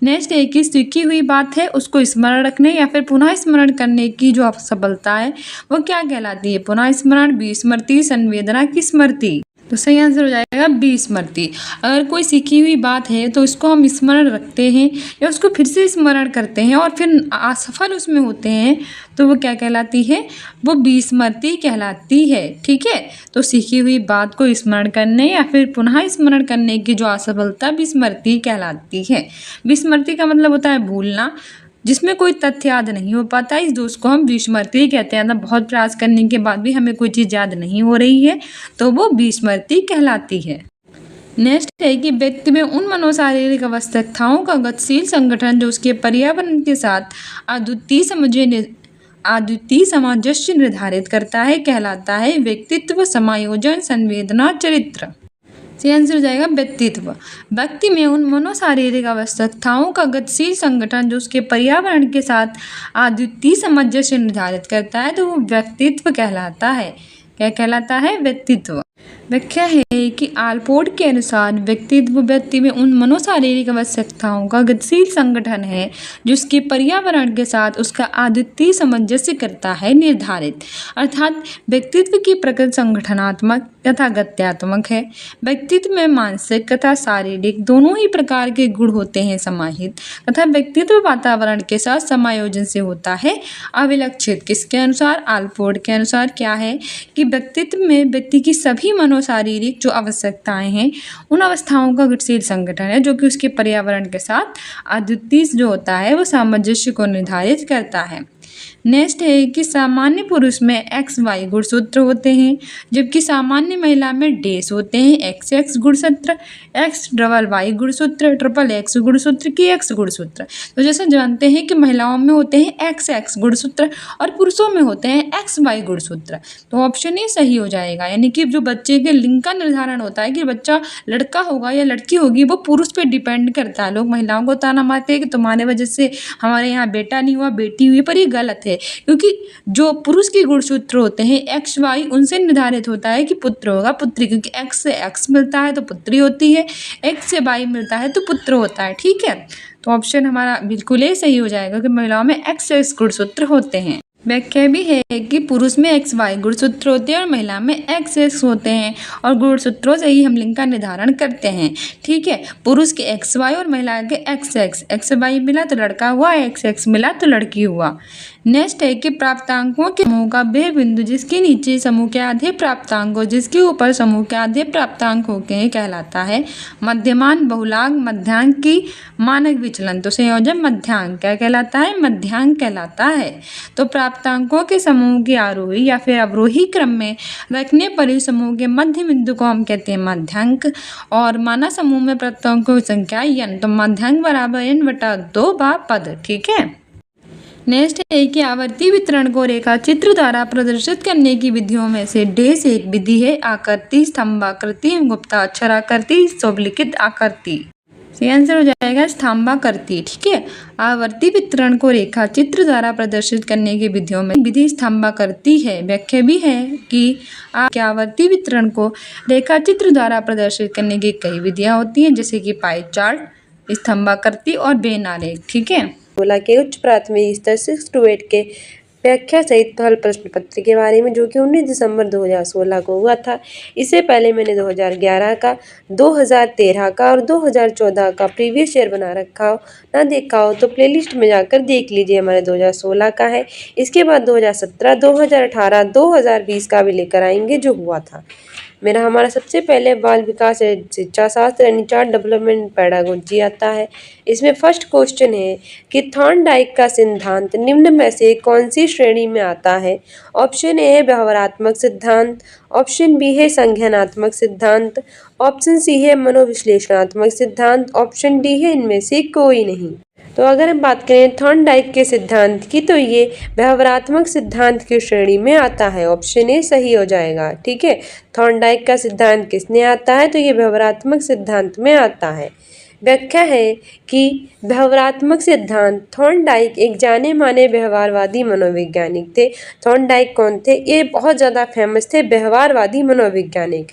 नेक्स्ट है कि सीखी हुई बात है उसको स्मरण रखने या फिर पुनः स्मरण करने की जो सफलता है वो क्या कहलाती है? पुनः स्मरण, विस्मृति, संवेदना की स्मृति। तो सही आंसर हो जाएगा बी, स्मृति। अगर कोई सीखी हुई बात है तो उसको हम स्मरण रखते हैं या उसको फिर से स्मरण करते हैं और फिर असफल उसमें होते हैं तो वो क्या कहलाती है? वो विस्मृति कहलाती है। ठीक है, तो सीखी हुई बात को स्मरण करने या फिर पुनः स्मरण करने की जो असफलता विस्मृति कहलाती है। विस्मृति का मतलब होता है भूलना, जिसमें कोई तथ्य याद नहीं हो पाता, इस दोष को हम विस्मृति कहते हैं। मतलब बहुत प्रयास करने के बाद भी हमें कोई चीज़ याद नहीं हो रही है तो वो विस्मृति कहलाती है। नेक्स्ट है कि व्यक्ति में उन मनोशारीरिक आवश्यकताओं का गतिशील संगठन जो उसके पर्यावरण के साथ अद्वितीय सामंजस्य निर्धारित करता है कहलाता है व्यक्तित्व, समायोजन, संवेदना, चरित्र। सही आंसर हो जाएगा व्यक्तित्व। व्यक्ति में उन मनोशारीरिक आवश्यकताओं का गतिशील संगठन जो उसके पर्यावरण के साथ अद्वितीय सामंजस्य निर्धारित करता है तो वो व्यक्तित्व कहलाता है। क्या कहलाता है? व्यक्तित्व। व्याख्या है कि आलपोर्ट के अनुसार व्यक्तित्व व्यक्ति में उन मनोशारीरिक आवश्यकताओं का गतिशील संगठन है जो उसके पर्यावरण के साथ उसका अद्वितीय सामंजस्य करता है निर्धारित। अर्थात व्यक्तित्व की प्रकृति संगठनात्मक तथा गत्यात्मक है। व्यक्तित्व में मानसिक तथा शारीरिक दोनों ही प्रकार के गुण होते हैं समाहित तथा व्यक्तित्व वातावरण के साथ समायोजन से होता है अविलक्षित। किसके अनुसार? आलपोर्ट के अनुसार क्या है कि व्यक्तित्व में व्यक्ति की सभी मनोशारीरिक जो आवश्यकताएं हैं उन अवस्थाओं का गतिशील संगठन है जो कि उसके पर्यावरण के साथ अद्वितीय जो होता है वो सामंजस्य को निर्धारित करता है। नेक्स्ट है कि सामान्य पुरुष में एक्स वाई गुणसूत्र होते हैं, जबकि सामान्य महिला में डैश होते हैं एक्स एक्स गुणसूत्र, एक्स डबल वाई गुणसूत्र, ट्रिपल एक्स गुणसूत्र की एक्स गुणसूत्र। तो जैसे जानते हैं कि महिलाओं में होते हैं एक्स एक्स गुणसूत्र और पुरुषों में होते हैं एक्स वाई गुणसूत्र। तो ऑप्शन ए सही हो जाएगा, यानी कि जो बच्चे के लिंग का निर्धारण होता है कि बच्चा लड़का होगा या लड़की होगी वो पुरुष पे डिपेंड करता है। लोग महिलाओं को ताना मारते हैं कि तुम्हारे वजह से हमारे यहाँ बेटा नहीं हुआ बेटी हुई, पर ये गलत है, क्योंकि जो पुरुष के गुणसूत्र होते हैं एक्स वाई उनसे निर्धारित होता है कि पुत्र होगा पुत्री, क्योंकि एक्स से एक्स मिलता है तो पुत्री होती है, एक्स से वाई मिलता है तो पुत्र होता है। ठीक है, तो ऑप्शन हमारा बिल्कुल ही सही हो जाएगा कि महिलाओं में एक्स एक्स गुणसूत्र होते हैं। व्याख्या भी है कि पुरुष में एक्स वाई गुणसूत्र होते हैं और महिला में एक्स एक्स होते हैं, और गुणसूत्रों से ही हम लिंग का निर्धारण करते हैं। ठीक है, पुरुष के एक्स वाई और महिला के एक्स एक्स, एक्स वाई मिला तो लड़का हुआ, एक्स एक्स मिला तो लड़की हुआ। नेक्स्ट है कि प्राप्तांकों के समूह का वह बिंदु जिसके नीचे समूह के आधे प्राप्तांक हो जिसके ऊपर समूह के आधे प्राप्तांक होते हैं कहलाता है मध्यमान, बहुलांक, मध्यांक की मानक विचलन। तो संयोजन मध्यांक क्या कहलाता है? मध्यांक कहलाता है। तो प्राप्तांकों के समूह की आरोही या फिर अवरोही क्रम में रखने पर ही समूह के मध्य बिंदु को हम कहते हैं मध्यांक, और माना समूह में प्राप्तांकों की संख्या n, तो मध्यांक बराबर n/2 पद। ठीक है, नेक्स्ट है कि आवर्ती वितरण को रेखा चित्र द्वारा प्रदर्शित करने की विधियों में से डैश एक विधि है आकृति, स्तंभाकृति, गुप्ताक्षराकृति, सोपलिखित आकृति। सही आंसर हो जाएगा स्तंभाकृति। ठीक है, आवर्ती वितरण को रेखा चित्र द्वारा प्रदर्शित करने की विधियों में विधि स्तंभाकृति है। व्याख्या भी है कि आवर्ती वितरण को रेखा चित्र द्वारा प्रदर्शित करने की कई विधियां होती हैं, जैसे कि पाई चार्ट, स्तंभाकृति और वेन आरेख। ठीक है, बोला के उच्च प्राथमिक स्तर 6 to 8 के व्याख्या सहित हल प्रश्न पत्र के बारे में, जो कि 19 दिसंबर 2016 को हुआ था। इससे पहले मैंने 2011 का, 2013 का और 2014 का प्रीवियस ईयर बना रखा हो, ना देखा हो तो प्लेलिस्ट में जाकर देख लीजिए, हमारे 2016 का है। इसके बाद 2017, 2018, 2020 का भी लेकर आएंगे जो हुआ था। हमारा सबसे पहले बाल विकास शिक्षा शास्त्र यानी चाइल्ड डेवलपमेंट पेडागोजी आता है। इसमें फर्स्ट क्वेश्चन है कि थॉर्नडाइक का सिद्धांत निम्न में से कौन सी श्रेणी में आता है? ऑप्शन ए है व्यवहारात्मक सिद्धांत, ऑप्शन बी है संज्ञानात्मक सिद्धांत, ऑप्शन सी है मनोविश्लेषणात्मक सिद्धांत, ऑप्शन डी है इनमें से कोई नहीं। तो अगर हम बात करें थॉर्नडाइक के सिद्धांत की, तो ये व्यवहारात्मक सिद्धांत की श्रेणी में आता है। ऑप्शन ए सही हो जाएगा। ठीक है, थॉर्नडाइक का सिद्धांत किसने आता है? तो ये व्यवहारात्मक सिद्धांत में आता है। व्याख्या है कि व्यवहारात्मक सिद्धांत, थॉर्नडाइक एक जाने माने व्यवहारवादी मनोवैज्ञानिक थे। थॉर्नडाइक कौन थे? ये बहुत ज़्यादा फेमस थे व्यवहारवादी मनोवैज्ञानिक।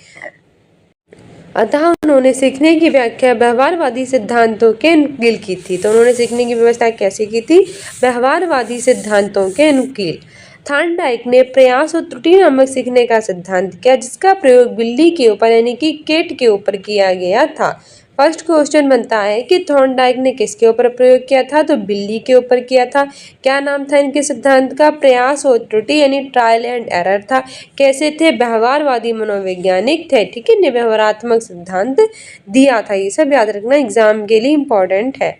अतः उन्होंने सीखने की व्याख्या व्यवहारवादी सिद्धांतों के अनुकील की थी। तो उन्होंने सीखने की व्यवस्था कैसे की थी? व्यवहारवादी सिद्धांतों के अनुकील। थॉर्नडाइक ने प्रयास और त्रुटि नामक सीखने का सिद्धांत किया, जिसका प्रयोग बिल्ली के ऊपर यानी कि कैट के ऊपर किया गया था। फर्स्ट क्वेश्चन बनता है कि थॉर्नडाइक ने किसके ऊपर प्रयोग किया था? तो बिल्ली के ऊपर किया था। क्या नाम था इनके सिद्धांत का? प्रयास और त्रुटि यानी ट्रायल एंड एरर था। कैसे थे? व्यवहारवादी मनोवैज्ञानिक थे। ठीक है, ने व्यवहारात्मक सिद्धांत दिया था। ये सब याद रखना एग्जाम के लिए इम्पोर्टेंट है।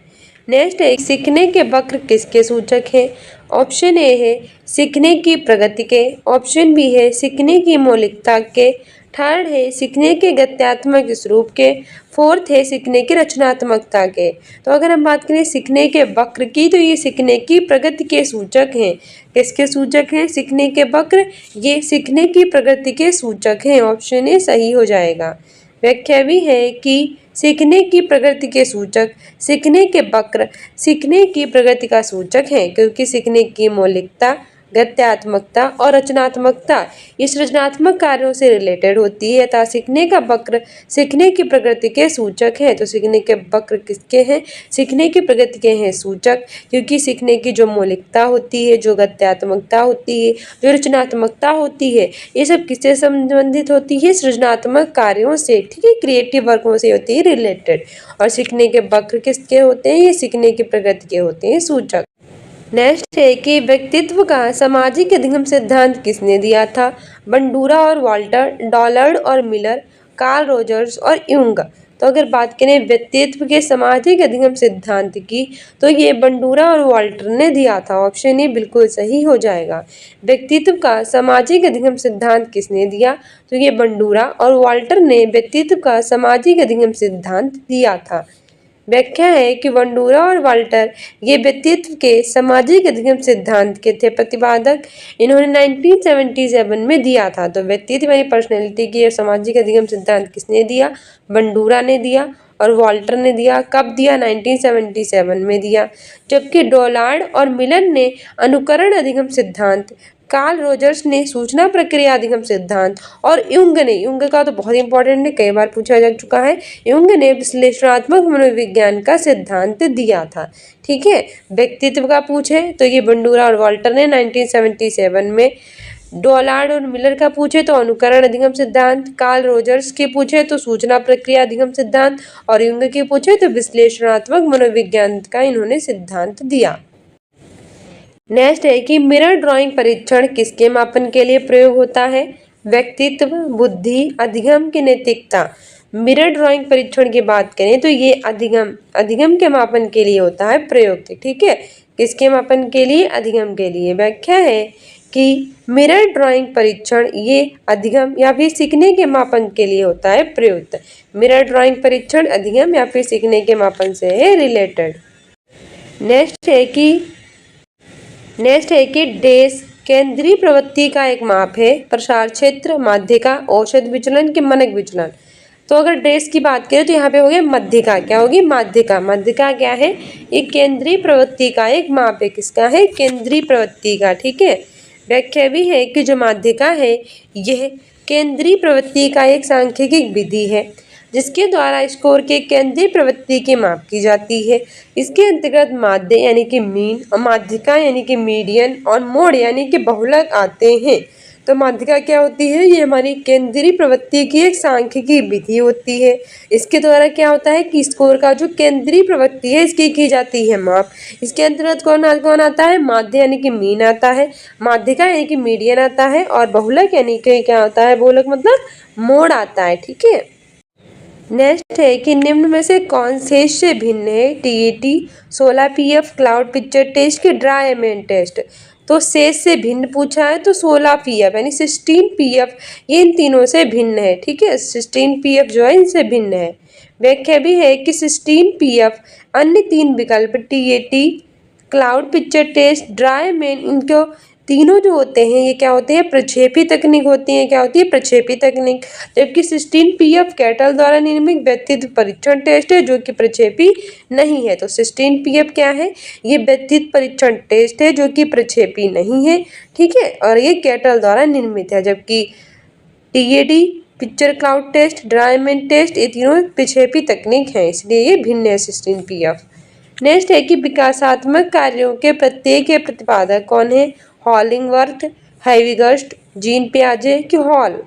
नेक्स्ट है सीखने के वक्र किसके सूचक हैं? ऑप्शन ए है सीखने की प्रगति के, ऑप्शन बी है सीखने की मौलिकता के, थर्ड है सीखने के गत्यात्मक स्वरूप के, फोर्थ है सीखने की रचनात्मकता के। तो अगर हम बात करें सीखने के वक्र की, तो ये सीखने की प्रगति के सूचक हैं। किसके सूचक हैं? सीखने के वक्र ये सीखने की प्रगति के सूचक हैं। ऑप्शन ए सही हो जाएगा। व्याख्या भी है कि सीखने की प्रगति के सूचक, सीखने के वक्र सीखने की प्रगति का सूचक हैं, क्योंकि सीखने की मौलिकता, गत्यात्मकता और रचनात्मकता इस रचनात्मक कार्यों से रिलेटेड होती है। अतः सीखने का वक्र सीखने की प्रगति के सूचक है। तो सीखने के वक्र किसके हैं? सीखने की प्रगति के हैं सूचक, क्योंकि सीखने की जो मौलिकता होती है, जो गत्यात्मकता होती है, जो रचनात्मकता होती है, ये सब किससे संबंधित होती है? सृजनात्मक कार्यों से। ठीक है, क्रिएटिव वर्कों से होती है रिलेटेड। और सीखने के वक्र किसके होते हैं? ये सीखने की प्रगति के होते हैं सूचक। नेक्स्ट है कि व्यक्तित्व का सामाजिक अधिगम सिद्धांत किसने दिया था? बंडूरा और वाल्टर, डॉलर्ड और मिलर, कार्ल रोजर्स और यूंग। तो तो अगर बात करें व्यक्तित्व के सामाजिक अधिगम सिद्धांत की, तो ये बंडूरा और वाल्टर ने दिया था। ऑप्शन ए बिल्कुल सही हो जाएगा। व्यक्तित्व का सामाजिक अधिगम सिद्धांत किसने दिया? तो ये बंडूरा और वाल्टर ने व्यक्तित्व का सामाजिक अधिगम सिद्धांत दिया था। व्याख्या है कि बंडूरा और वाल्टर ये व्यक्तित्व के सामाजिक अधिगम सिद्धांत के थे प्रतिपादक। इन्होंने 1977 में दिया था। तो व्यक्तित्व यानी पर्सनैलिटी की सामाजिक अधिगम सिद्धांत किसने दिया? बंडूरा ने दिया और वाल्टर ने दिया। कब दिया? 1977 में दिया। जबकि डोलार्ड और मिलर ने अनुकरण अधिगम सिद्धांत, कार्ल रोजर्स ने सूचना प्रक्रिया अधिगम सिद्धांत और युंग का तो बहुत इंपॉर्टेंट है, कई बार पूछा जा चुका है, युंग ने विश्लेषणात्मक मनोविज्ञान का सिद्धांत दिया था। ठीक है, व्यक्तित्व का पूछे तो ये बंडूरा और वाल्टर ने 1977 में, डोलार्ड और मिलर का पूछे तो अनुकरण अधिगम सिद्धांत, कार्ल रोजर्स के पूछे तो सूचना प्रक्रिया अधिगम सिद्धांत और युंग के पूछे तो विश्लेषणात्मक मनोविज्ञान का इन्होंने सिद्धांत दिया। नेक्स्ट है कि मिरर ड्राइंग परीक्षण किसके मापन के लिए प्रयोग होता है? व्यक्तित्व, बुद्धि, अधिगम की नैतिकता। मिरर ड्राइंग परीक्षण की बात करें तो ये अधिगम के मापन के लिए होता है प्रयोग। ठीक है, किसके मापन के लिए? अधिगम के लिए। व्याख्या है कि मिरर ड्राइंग परीक्षण ये अधिगम या फिर सीखने के मापन के लिए होता है प्रयुक्त। मिरर ड्राइंग परीक्षण अधिगम या फिर सीखने के मापन से है रिलेटेड। नेक्स्ट है कि डेस केंद्रीय प्रवृत्ति का एक माप है। प्रसार क्षेत्र, माध्यिका, औसत विचलन के मानक विचलन। तो अगर डेस की बात करें तो यहाँ पे हो गया माध्यिका। क्या होगी? माध्यिका। माध्यिका क्या है? ये केंद्रीय प्रवृत्ति का एक माप है। किसका है? केंद्रीय प्रवृत्ति का। ठीक है, व्याख्या भी है कि जो माध्यिका है यह केंद्रीय प्रवृत्ति का एक सांख्यिकी विधि है जिसके द्वारा स्कोर के केंद्रीय प्रवृत्ति की माप की जाती है। इसके अंतर्गत माध्य यानी कि मीन और माध्यिका यानी कि मीडियन और मोड यानी कि बहुलक आते हैं। तो माध्यिका क्या होती है? ये हमारी केंद्रीय प्रवृत्ति की एक सांख्यिकी विधि होती है। इसके द्वारा क्या होता है कि स्कोर का जो केंद्रीय प्रवृत्ति है इसकी की जाती है माप। इसके अंतर्गत कौन आता है? माध्य यानी कि मीन आता है, माध्यिका यानी कि मीडियन आता है और बहुलक यानी कि क्या होता है? बहुलक मतलब मोड आता है। ठीक है, नेक्स्ट है कि निम्न में से कौन शेष से भिन्न है? TET, 16 PF, cloud picture test के ड्राई एमएन टेस्ट। तो शेष से भिन्न पूछा है तो 16 पीएफ यानी 16 पीएफ ये इन तीनों से भिन्न है। ठीक है, 16 पीएफ जो है इनसे भिन्न है। व्याख्या भी है कि 16 पीएफ अन्य तीन विकल्प टीएटी, क्लाउड पिक्चर टेस्ट, ड्राई एमएन, इनको तीनों जो होते हैं ये क्या होते हैं? प्रक्षेपी तकनीक होती है। क्या होती है? प्रक्षेपी तकनीक। जबकि 16 पीएफ कैटल द्वारा निर्मित व्यक्तित्व परीक्षण टेस्ट है जो कि प्रक्षेपी नहीं है। तो 16 पीएफ क्या है? ये व्यक्तित्व परीक्षण टेस्ट है जो कि प्रक्षेपी नहीं है। ठीक है, और ये कैटल द्वारा निर्मित है। जबकि टीएडी, पिक्चर क्लाउड टेस्ट, ड्राई एमएन टेस्ट ये तीनों प्रक्षेपी तकनीक हैं, इसलिए ये भिन्न है 16 पीएफ। नेक्स्ट है कि विकासात्मक कार्यों के प्रत्येक के प्रतिपादक कौन है? हॉलिंगवर्थ, हैविगर्स्ट, जीन पियाजे कि हॉल?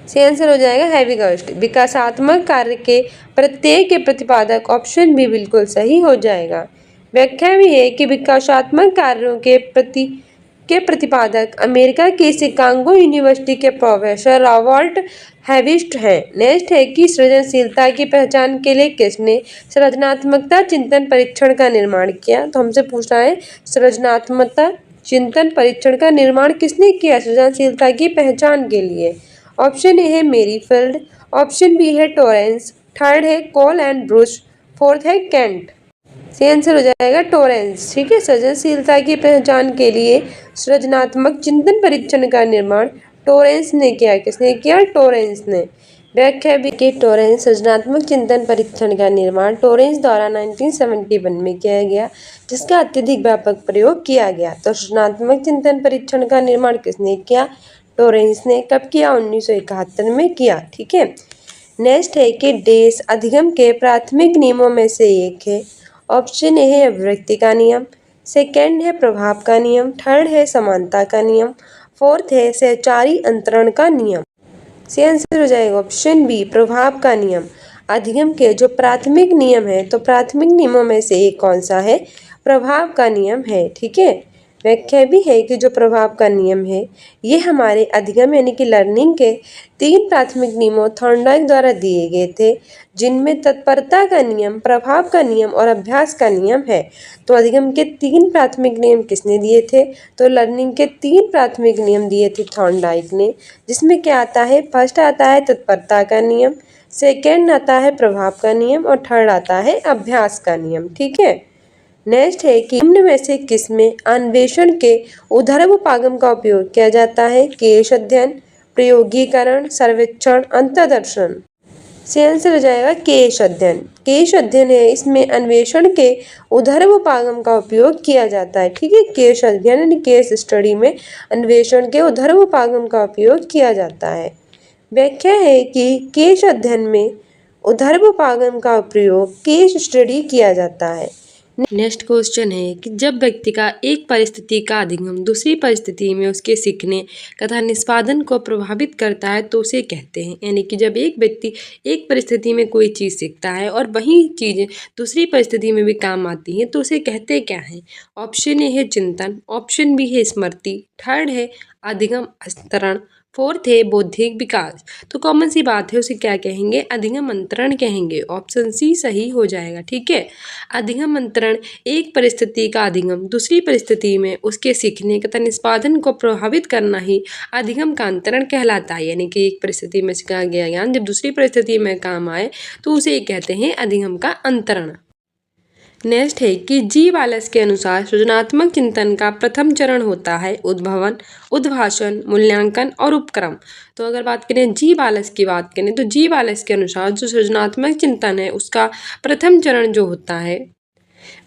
से आंसर हो जाएगा हैविगर्स्ट। विकासात्मक कार्य के प्रत्येक के प्रतिपादक ऑप्शन भी बिल्कुल सही हो जाएगा। व्याख्या भी है कि विकासात्मक कार्यों के प्रतिपादक अमेरिका के शिकागो यूनिवर्सिटी के प्रोफेसर रॉबर्ट हैविस्ट हैं। नेक्स्ट है कि सृजनशीलता की पहचान के लिए किसने सृजनात्मकता चिंतन परीक्षण का निर्माण किया? तो हमसे पूछा है सृजनात्मकता चिंतन परीक्षण का निर्माण किसने किया सृजनशीलता की पहचान के लिए? ऑप्शन ए है मेरीफील्ड, ऑप्शन बी है टोरेंस, थर्ड है कोल एंड ब्रूस, फोर्थ है केंट। से आंसर हो जाएगा टोरेंस। ठीक है, सृजनशीलता की पहचान के लिए सृजनात्मक चिंतन परीक्षण का निर्माण टोरेंस ने किया। किसने किया? टोरेंस ने। व्याख्या भी कि टोरेंस सृजनात्मक चिंतन परीक्षण का निर्माण टोरेंस द्वारा 1971 में किया गया जिसका अत्यधिक व्यापक प्रयोग किया गया। तो सृजनात्मक चिंतन परीक्षण का निर्माण किसने किया? टोरेंस ने। कब किया? 1971 में किया। ठीक है, नेक्स्ट है कि डेस अधिगम के प्राथमिक नियमों में से एक है। ऑप्शन ए है अभिव्यक्ति का नियम, सेकेंड है प्रभाव का नियम, थर्ड है समानता का नियम, फोर्थ है सहचारी अंतरण का नियम। से आंसर हो जाएगा ऑप्शन बी प्रभाव का नियम। अधिगम के जो प्राथमिक नियम है तो प्राथमिक नियमों में से एक कौन सा है? प्रभाव का नियम है। ठीक है, व्याख्या भी है कि जो प्रभाव का नियम है ये हमारे अधिगम यानी कि लर्निंग के 3 प्राथमिक नियमों थॉर्नडाइक द्वारा दिए गए थे, जिनमें तत्परता का नियम, प्रभाव का नियम और अभ्यास का नियम है। तो अधिगम के 3 प्राथमिक नियम किसने दिए थे? तो लर्निंग के 3 प्राथमिक नियम दिए थे थॉर्नडाइक ने, जिसमें क्या आता है? फर्स्ट आता है तत्परता का नियम, सेकेंड आता है प्रभाव का नियम और थर्ड आता है अभ्यास का नियम। ठीक है। नेक्स्ट है कि निम्न में से किसमें अन्वेषण के ऊर्ध्वपागम का उपयोग किया जाता है? केश अध्ययन, प्रयोगीकरण, सर्वेक्षण, अंतर्दर्शन। से आंसर हो जाएगा केश अध्ययन। केश अध्ययन है, इसमें अन्वेषण के ऊर्ध्वपागम का उपयोग किया जाता है। ठीक है, केश अध्ययन यानी केस स्टडी में अन्वेषण के ऊर्ध्वपागम का उपयोग किया जाता है। व्याख्या है कि केश अध्ययन में ऊर्ध्वपागम का प्रयोग केस स्टडी किया जाता है। नेक्स्ट क्वेश्चन है कि जब व्यक्ति का एक परिस्थिति का अधिगम दूसरी परिस्थिति में उसके सीखने तथा निष्पादन को प्रभावित करता है तो उसे कहते हैं। यानी कि जब एक व्यक्ति एक परिस्थिति में कोई चीज़ सीखता है और वही चीज़ें दूसरी परिस्थिति में भी काम आती हैं तो उसे कहते क्या हैं? ऑप्शन ए है चिंतन, ऑप्शन बी है स्मृति, थर्ड है अधिगम अंतरण, फोर्थ है बौद्धिक विकास। तो कॉमन सी बात है, उसे क्या कहेंगे? अधिगम अंतरण कहेंगे। ऑप्शन सी सही हो जाएगा। ठीक है, अधिगम अंतरण एक परिस्थिति का अधिगम दूसरी परिस्थिति में उसके सीखने तथा निष्पादन को प्रभावित करना ही अधिगम का अंतरण कहलाता है। यानी कि एक परिस्थिति में सीखा गया ज्ञान जब दूसरी परिस्थिति में काम आए तो उसे कहते हैं अधिगम का अंतरण। नेक्स्ट है कि जीव आलस के अनुसार सृजनात्मक चिंतन का प्रथम चरण होता है उद्भवन, उद्भाषण, मूल्यांकन और उपक्रम। तो अगर बात करें जीव आलस की बात करें तो जीव आलस के अनुसार जो सृजनात्मक चिंतन है उसका प्रथम चरण जो होता है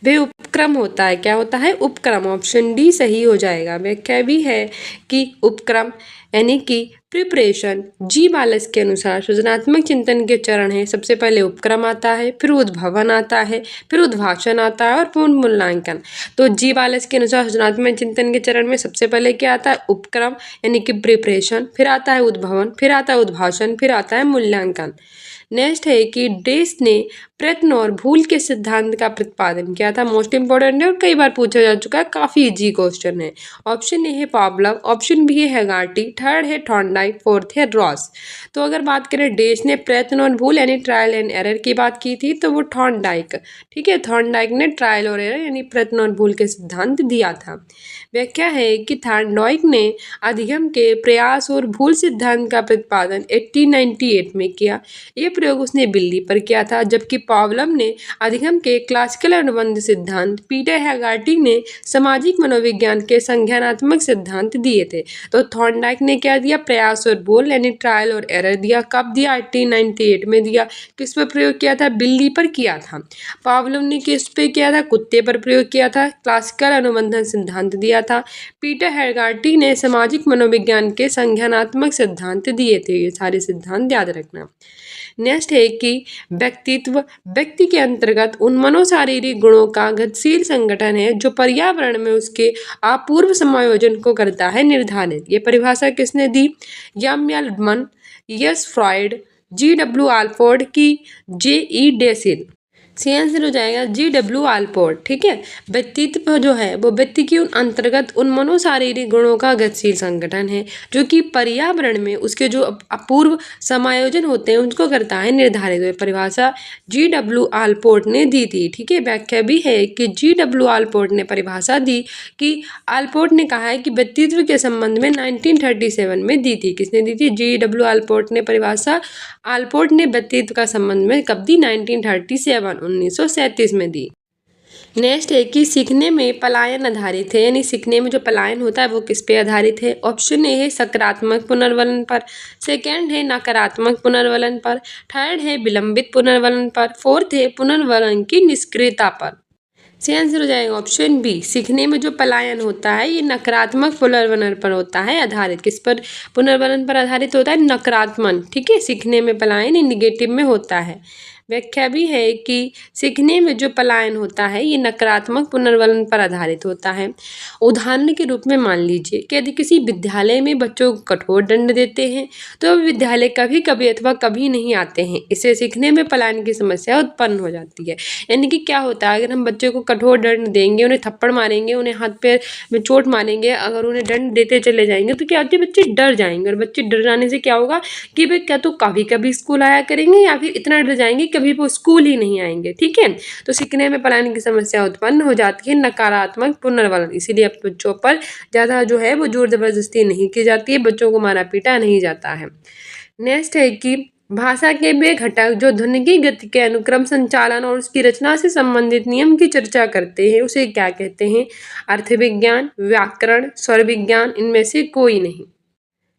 वे उपक्रम होता है। क्या होता है? उपक्रम। ऑप्शन डी सही हो जाएगा। व्याख्या भी है कि उपक्रम यानी कि प्रिपरेशन जीव आलस के अनुसार सृजनात्मक चिंतन के चरण है। सबसे पहले उपक्रम आता है, फिर उद्भवन आता है, फिर उद्भाषण आता है और पूर्ण मूल्यांकन। तो जीव आलस के अनुसार सृजनात्मक चिंतन के चरण में सबसे पहले क्या आता है? उपक्रम यानी कि प्रिपरेशन, फिर आता है उद्भवन, फिर आता है उद्भाषण, फिर आता है मूल्यांकन। नेक्स्ट है कि डेस ने प्रयत्न और भूल के सिद्धांत का प्रतिपादन किया था। मोस्ट इंपॉर्टेंट है और कई बार पूछा जा चुका है, काफ़ी इजी क्वेश्चन है। ऑप्शन ए है पावलव, ऑप्शन बी है हेगार्टी, थर्ड है थॉर्नडाइक, फोर्थ है रॉस। तो अगर बात करें डेस ने प्रयत्न और भूल यानी ट्रायल एंड एरर की बात की थी तो वो थॉर्नडाइक। ठीक है, थॉर्नडाइक ने ट्रायल और एरर यानी प्रयत्न और भूल के सिद्धांत दिया था। व्याख्या है कि थॉर्नडाइक ने अधिगम के प्रयास और भूल सिद्धांत का प्रतिपादन 1898 में किया। ये प्रयोग उसने बिल्ली पर किया था, जबकि पावलव ने अधिगम के क्लासिकल अनुबंध सिद्धांत, पीटर हेगार्टी ने सामाजिक मनोविज्ञान के संज्ञानात्मक सिद्धांत दिए थे। तो थॉर्नडाइक ने क्या दिया? प्रयास और भूल यानी ट्रायल और एरर दिया। कब दिया? 1898 में दिया। किस पर प्रयोग किया था? बिल्ली पर किया था। पावलव ने किस पे किया था? कुत्ते पर प्रयोग किया था। क्लासिकल अनुबंधन सिद्धांत दिया था। पीटर हेगार्टी ने सामाजिक मनोविज्ञान के संज्ञानात्मक सिद्धांत दिए थे। ये सारे सिद्धांत याद रखना। नेक्स्ट है कि व्यक्तित्व व्यक्ति के अंतर्गत उन मनोशारीरिक गुणों का गतिशील संगठन है जो पर्यावरण में उसके अपूर्व समायोजन को करता है निर्धारित। ये परिभाषा किसने दी? M L yes Freud, G.W. Allport की J.E. डेसिल। सी आंसर हो जाएगा G.W. आल्पोर्ट। ठीक है, व्यक्तित्व जो है वो व्यक्ति की उन अंतर्गत उन मनोशारीरिक गुणों का गतिशील संगठन है जो कि पर्यावरण में उसके जो अपूर्व समायोजन होते हैं उनको करता है निर्धारित। परिभाषा G.W. आल्पोर्ट ने दी थी। ठीक है, व्याख्या भी है कि G.W. आल्पोर्ट ने परिभाषा दी कि आल्पोर्ट ने कहा है कि व्यक्तित्व के संबंध में 1937 में दी थी। किसने दी थी? G.W. आल्पोर्ट ने परिभाषा आल्पोर्ट ने व्यक्तित्व का संबंध में कब दी? 1937 में दी। नेक्स्ट है कि सीखने में पलायन आधारित है, यानी सीखने में जो पलायन होता है वो किस पे आधारित है? ऑप्शन ए है सकारात्मक पुनर्वलन पर, सेकंड है नकारात्मक पुनर्वलन पर, थर्ड है विलंबित पुनर्वलन पर, फोर्थ है पुनर्वलन की निष्क्रियता पर। सही आंसर हो जाएगा ऑप्शन बी। सीखने में जो पलायन होता है ये नकारात्मक पुनर्वलन पर होता है आधारित। किस पर पुनर्वलन पर आधारित होता है? नकारात्मक। ठीक है, सीखने में पलायन निगेटिव में होता है। व्याख्या भी है कि सीखने में जो पलायन होता है ये नकारात्मक पुनर्वलन पर आधारित होता है। उदाहरण के रूप में मान लीजिए कि यदि किसी विद्यालय में बच्चों को कठोर दंड देते हैं तो विद्यालय कभी कभी अथवा कभी नहीं आते हैं, इससे सीखने में पलायन की समस्या उत्पन्न हो जाती है। यानी कि क्या होता है, अगर हम बच्चों को कठोर दंड देंगे, उन्हें थप्पड़ मारेंगे, उन्हें हाथ पैर में चोट मारेंगे, अगर उन्हें दंड देते चले जाएंगे तो क्या होती है, बच्चे डर जाएंगे। और बच्चे डर जाने से क्या होगा कि वे क्या तो कभी कभी स्कूल आया करेंगे या फिर इतना डर जाएंगे कभी वो स्कूल ही नहीं आएंगे। ठीक है, तो सीखने में पलायन की समस्या उत्पन्न हो जाती है, नकारात्मक पुनर्वलन। इसीलिए अब बच्चों पर ज़्यादा जो है वो जोर जबरदस्ती नहीं की जाती है, बच्चों को मारा पीटा नहीं जाता है। नेक्स्ट है कि भाषा के वे घटक जो ध्वनि की गति के अनुक्रम संचालन और उसकी रचना से संबंधित नियम की चर्चा करते हैं उसे क्या कहते हैं? अर्थ विज्ञान, व्याकरण, स्वर विज्ञान, इनमें से कोई नहीं।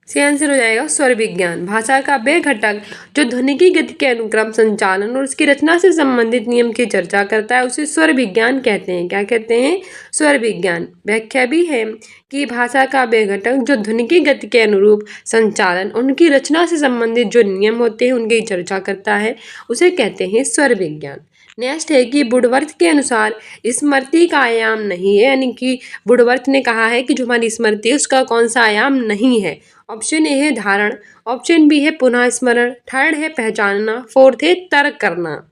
सही आंसर हो जाएगा स्वर विज्ञान। भाषा का वह घटक जो ध्वनि की गति के अनुक्रम संचालन और उसकी रचना से संबंधित नियम की चर्चा करता है उसे स्वर विज्ञान कहते हैं। क्या कहते हैं? स्वर विज्ञान। व्याख्या भी है कि भाषा का वह घटक जो ध्वनि की गति के अनुरूप संचालन, उनकी रचना से संबंधित जो नियम होते हैं उनकी चर्चा करता है उसे कहते हैं स्वर विज्ञान। नेक्स्ट है कि वुडवर्थ के अनुसार स्मृति का आयाम नहीं है, यानी कि वुडवर्थ ने कहा है कि जो हमारी स्मृति है उसका कौन सा आयाम नहीं है। ऑप्शन ए है धारण, ऑप्शन बी है पुनः स्मरण, थर्ड है पहचानना, फोर्थ है तर्क करना।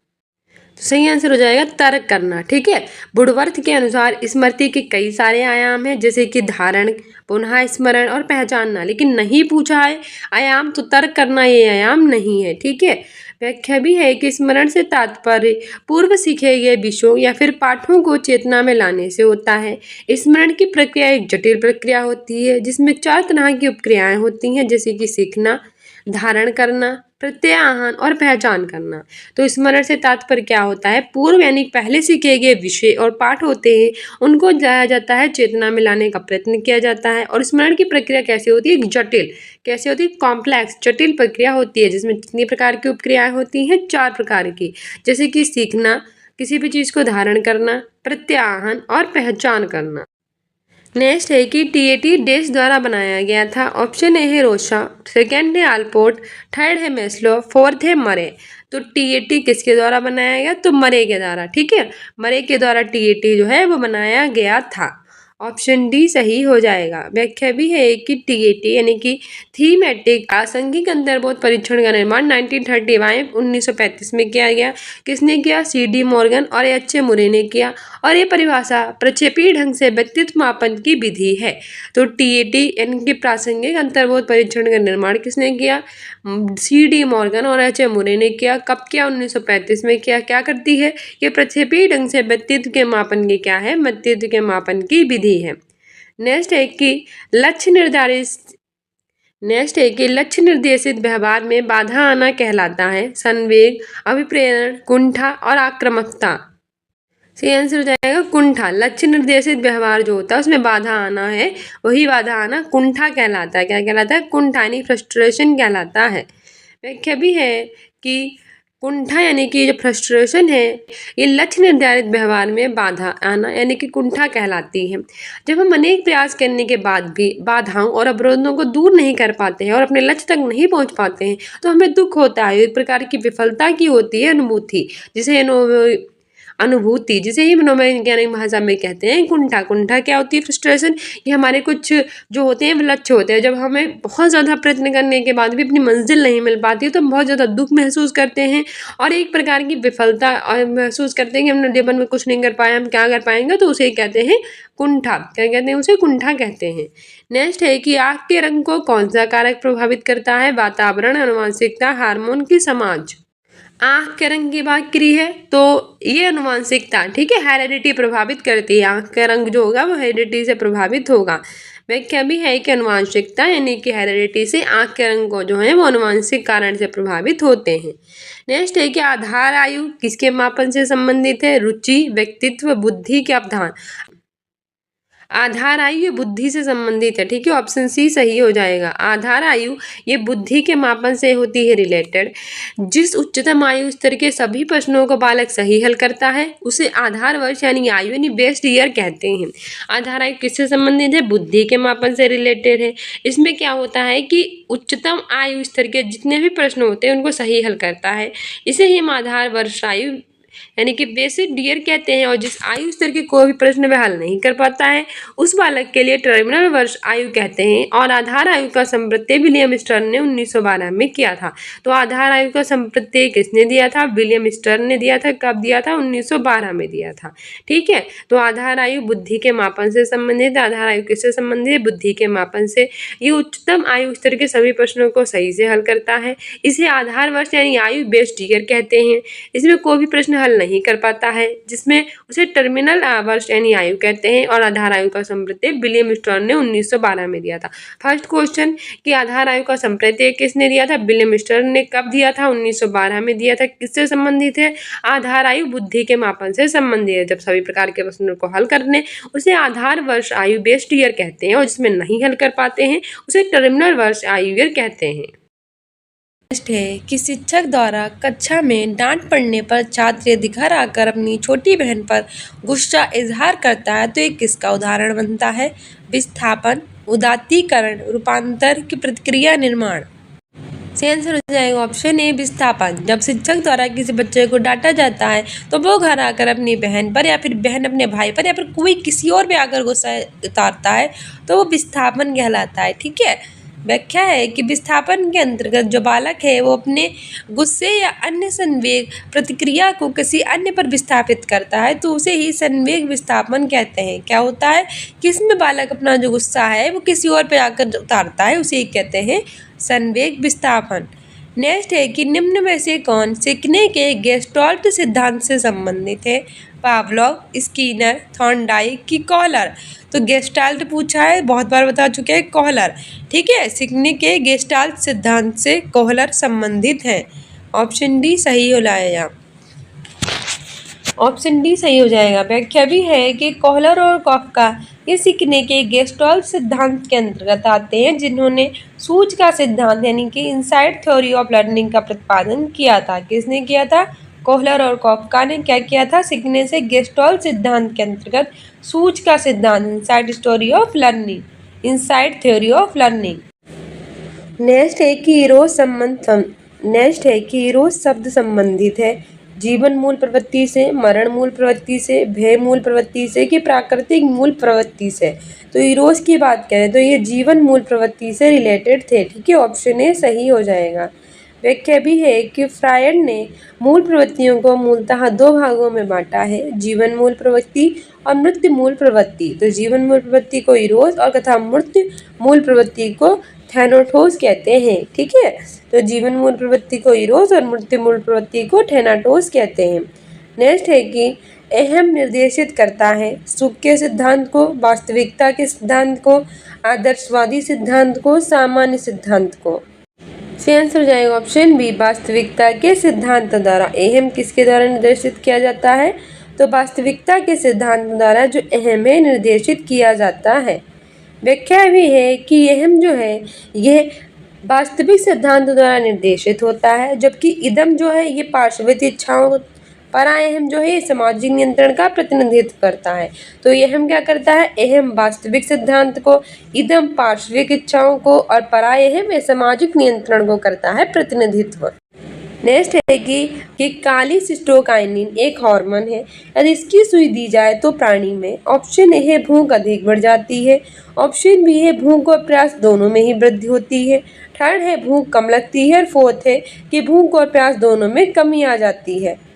तो सही आंसर हो जाएगा तर्क करना। ठीक है, वुडवर्थ के अनुसार स्मृति के कई सारे आयाम हैं जैसे कि धारण, पुनः स्मरण और पहचानना, लेकिन नहीं पूछा है आयाम तो तर्क करना ये आयाम नहीं है। ठीक है, व्याख्या भी है कि स्मरण से तात्पर्य पूर्व सीखे गए विषयों या फिर पाठों को चेतना में लाने से होता है। स्मरण की प्रक्रिया एक जटिल प्रक्रिया होती है जिसमें 4 तरह की उपक्रियाएं होती हैं जैसे कि सीखना, धारण करना, प्रत्याहन और पहचान करना। तो स्मरण से तात्पर्य क्या होता है? पूर्व यानी पहले सीखे गए विषय और पाठ होते हैं उनको जाया जाता है, चेतना में लाने का प्रयत्न किया जाता है। और स्मरण की प्रक्रिया कैसे होती है? जटिल। कैसे होती है? कॉम्प्लेक्स, जटिल प्रक्रिया होती है जिसमें कितनी प्रकार की उपक्रियाएं होती हैं? 4 प्रकार की, जैसे कि सीखना, किसी भी चीज़ को धारण करना, प्रत्याहन और पहचान करना। नेक्स्ट है कि टीएटी डैश द्वारा बनाया गया था। ऑप्शन ए है रोशा, सेकंड है आलपोर्ट, थर्ड है मेस्लो, फोर्थ है मरे। तो टीएटी किसके द्वारा बनाया गया? तो मरे के द्वारा। ठीक है, मरे के द्वारा टीएटी जो है वो बनाया गया था। ऑप्शन डी सही हो जाएगा। व्याख्या भी है कि टीएटी यानी कि थीमेटिक प्रासंगिक अंतर्बोध परीक्षण का निर्माण 1935 में किया गया। किसने किया? CD मॉर्गन और एच मुरे ने किया। और ये परिभाषा प्रक्षेपीय ढंग से व्यक्तित्व मापन की विधि है। तो टीएटी यानी कि प्रासंगिक अंतर्बोध परीक्षण का निर्माण किसने किया? CD मॉर्गन और एच मुरे ने किया। कब किया? 1935 में किया। क्या करती है? ये प्रक्षेपीय ढंग से व्यक्तित्व के मापन की क्या है? व्यक्तित्व के मापन की विधि है। नेक्स्ट है कि लक्ष्य निर्देशित व्यवहार में बाधा आना कहलाता है संवेग, अभिप्रेरण, कुंठा और आक्रामकता। सही आंसर हो जाएगा कुंठा। लक्ष्य निर्देशित व्यवहार जो होता है उसमें बाधा आना है, वही बाधा आना कुंठा कहलाता है। क्या कहलाता है? कुंठा यानी फ्रस्ट्रेशन कहलाता है। व्याख्या भी है कि कुंठा यानी कि जो फ्रस्ट्रेशन है ये लक्ष्य निर्धारित व्यवहार में बाधा आना यानी कि कुंठा कहलाती है। जब हम अनेक प्रयास करने के बाद भी बाधाओं और अवरोधों को दूर नहीं कर पाते हैं और अपने लक्ष्य तक नहीं पहुंच पाते हैं तो हमें दुख होता है। एक प्रकार की विफलता की होती है अनुभूति, जिसे ही मनोवैज्ञानिक भाषा में कहते हैं कुंठा। कुंठा क्या होती है? फ्रस्ट्रेशन। ये हमारे कुछ जो होते हैं लक्ष्य होते हैं, जब हमें बहुत ज़्यादा प्रयत्न करने के बाद भी अपनी मंजिल नहीं मिल पाती है तो हम बहुत ज़्यादा दुख महसूस करते हैं और एक प्रकार की विफलता महसूस करते हैं कि हमने जीवन में कुछ नहीं कर पाया, हम क्या कर पाएंगे, तो उसे कहते हैं कुंठा। क्या कहते हैं? उसे कुंठा कहते हैं। नेक्स्ट है कि आँख के रंग को कौन सा कारक प्रभावित करता है? वातावरण, आनुवंशिकता, हार्मोन की समाज। आँख के रंग की बात करी है तो ये आनुवंशिकता, ठीक है, हेरिडिटी प्रभावित करती है। आँख का रंग जो होगा वो हेरिडिटी से प्रभावित होगा। व्याख्या भी है कि आनुवंशिकता यानी कि हेरिडिटी से आँख के रंग को जो है वो आनुवंशिक कारण से प्रभावित होते हैं। नेक्स्ट है कि आधार आयु किसके मापन से संबंधित है? रुचि, व्यक्तित्व, बुद्धि के अवधान। आधार आयु ये बुद्धि से संबंधित है, ठीक है, ऑप्शन सी सही हो जाएगा। आधार आयु ये बुद्धि के मापन से होती है रिलेटेड। जिस उच्चतम आयु स्तर के सभी प्रश्नों को बालक सही हल करता है उसे आधार वर्ष यानी आयु यानी बेस्ट ईयर कहते हैं। आधार आयु किससे संबंधित है? बुद्धि के मापन से रिलेटेड है। इसमें क्या होता है कि उच्चतम आयु स्तर के जितने भी प्रश्न होते हैं उनको सही हल करता है, इसे ही हम आधार वर्ष आयु यानी कि बेसिक ईयर कहते हैं। और जिस आयु स्तर के कोई भी प्रश्न वह हल नहीं कर पाता है उस बालक के लिए टर्मिनल वर्ष आयु कहते हैं। और आधार आयु का संप्रत्यय विलियम स्टर्न ने 1912 में किया था। तो आधार आयु का संप्रत्यय किसने दिया था? विलियम स्टर्न ने दिया था। कब दिया था? 1912 में दिया था, ठीक है। तो आधार आयु बुद्धि के मापन से संबंधित। आधार आयु किससे संबंधित है? बुद्धि के मापन से। ये उच्चतम आयु स्तर के सभी प्रश्नों को सही से हल करता है, इसे आधार वर्ष यानी आयु बेस्ड ईयर कहते हैं। इसमें कोई भी प्रश्न हल नहीं कर पाता है जिसमें उसे टर्मिनल वर्ष यानी आयु कहते हैं। और आधार आयु का संप्रत्यय विलियम स्टर्न ने 1912 में दिया था। फर्स्ट क्वेश्चन कि आधार आयु का संप्रत्यय किसने दिया था? विलियम स्टर्न ने। कब दिया था? 1912 में दिया था। किससे संबंधित है? आधार आयु बुद्धि के मापन से संबंधित है। जब सभी प्रकार के प्रश्नों को हल करने उसे आधार वर्ष आयु बेस्ड ईयर कहते हैं, और जिसमें नहीं हल कर पाते हैं उसे टर्मिनल वर्ष आयु ईयर कहते हैं। नेक्स्ट है कि शिक्षक द्वारा कक्षा में डांट पड़ने पर छात्र यदि घर आकर अपनी छोटी बहन पर गुस्सा इजहार करता है तो ये किसका उदाहरण बनता है? विस्थापन, उदात्तीकरण, रूपांतर की प्रतिक्रिया निर्माण। सही आंसर हो जाएगा ऑप्शन ए विस्थापन। जब शिक्षक द्वारा किसी बच्चे को डांटा जाता है तो वो घर आकर अपनी बहन पर या फिर बहन अपने भाई पर या फिर कोई किसी और पे आकर गुस्सा उतारता है तो वो विस्थापन कहलाता है, ठीक है। व्याख्या है कि विस्थापन के अंतर्गत जो बालक है वो अपने गुस्से या अन्य संवेग प्रतिक्रिया को किसी अन्य पर विस्थापित करता है तो उसे ही संवेग विस्थापन कहते हैं। क्या होता है कि इसमें बालक अपना जो गुस्सा है वो किसी और पे आकर उतारता है, उसे ही कहते हैं संवेग विस्थापन। नेक्स्ट है कि निम्न में से कौन सीखने के गेस्टाल्ट सिद्धांत से संबंधित है? पावलोव, स्कीनर, थॉर्नडाइक की कॉलर। तो गेस्टाल्ट पूछा है, बहुत बार बता चुके हैं कॉलर, ठीक है। सीखने के गेस्टाल्ट सिद्धांत से कॉलर संबंधित है। ऑप्शन डी सही हो जाएगा। ऑप्शन डी सही हो जाएगा। व्याख्या भी है कि कॉलर और कॉफका ये सीखने के गेस्टाल्ट सिद्धांत के अंतर्गत आते हैं जिन्होंने सूझ का सिद्धांत यानी कि इनसाइड थ्योरी ऑफ लर्निंग का प्रतिपादन किया था। किसने किया था? कोहलर और कॉफका ने क्या किया था? सीखने से गेस्टाल्ट सिद्धांत के अंतर्गत सूझ का सिद्धांत inside story of learning, inside theory of learning. Next है कि इरोज शब्द संबंधित है जीवन मूल प्रवृत्ति से, मरण मूल प्रवृत्ति से, भय मूल प्रवृत्ति से कि प्राकृतिक मूल प्रवृत्ति से। तो इरोज की बात करें तो ये जीवन मूल प्रवृत्ति से रिलेटेड थे, ठीक है। ऑप्शन ए सही हो जाएगा। व्याख्या भी है कि फ्रायड ने मूल प्रवृत्तियों को मूलतः दो भागों में बांटा है, जीवन मूल प्रवृत्ति और मृत्यु मूल प्रवृत्ति। तो जीवन मूल प्रवृत्ति को इरोज और तथा मृत्यु मूल प्रवृत्ति को थैनाटोस कहते हैं, ठीक है। तो जीवन मूल प्रवृत्ति को इरोज और मृत्यु मूल प्रवृत्ति को थैनाटोस कहते हैं। नेक्स्ट है कि अहम निर्देशित करता है सुख के सिद्धांत को, वास्तविकता के सिद्धांत को, आदर्शवादी सिद्धांत को, सामान्य सिद्धांत को। सही आंसर हो जाएगा ऑप्शन बी वास्तविकता के सिद्धांत द्वारा। अहम किसके द्वारा निर्देशित किया जाता है? तो वास्तविकता के सिद्धांत द्वारा जो अहम है निर्देशित किया जाता है। व्याख्या भी है कि अहम जो है यह वास्तविक सिद्धांत द्वारा निर्देशित होता है, जबकि इदम जो है ये पार्श्विक इच्छाओं, पराअहम जो है सामाजिक नियंत्रण का प्रतिनिधित्व करता है। तो ये अहम क्या करता है? अहम वास्तविक सिद्धांत को, इदम पार्श्विक इच्छाओं को और पराअहम सामाजिक नियंत्रण को करता है प्रतिनिधित्व। नेक्स्ट है कि काली सिस्टोकाइनिन एक हार्मोन है, यदि इसकी सुई दी जाए तो प्राणी में ऑप्शन ए है भूख अधिक बढ़ जाती है, ऑप्शन बी है भूख और प्यास दोनों में ही वृद्धि होती है, थर्ड है भूख कम लगती है और फोर्थ है कि भूख और प्यास दोनों में कमी आ जाती है।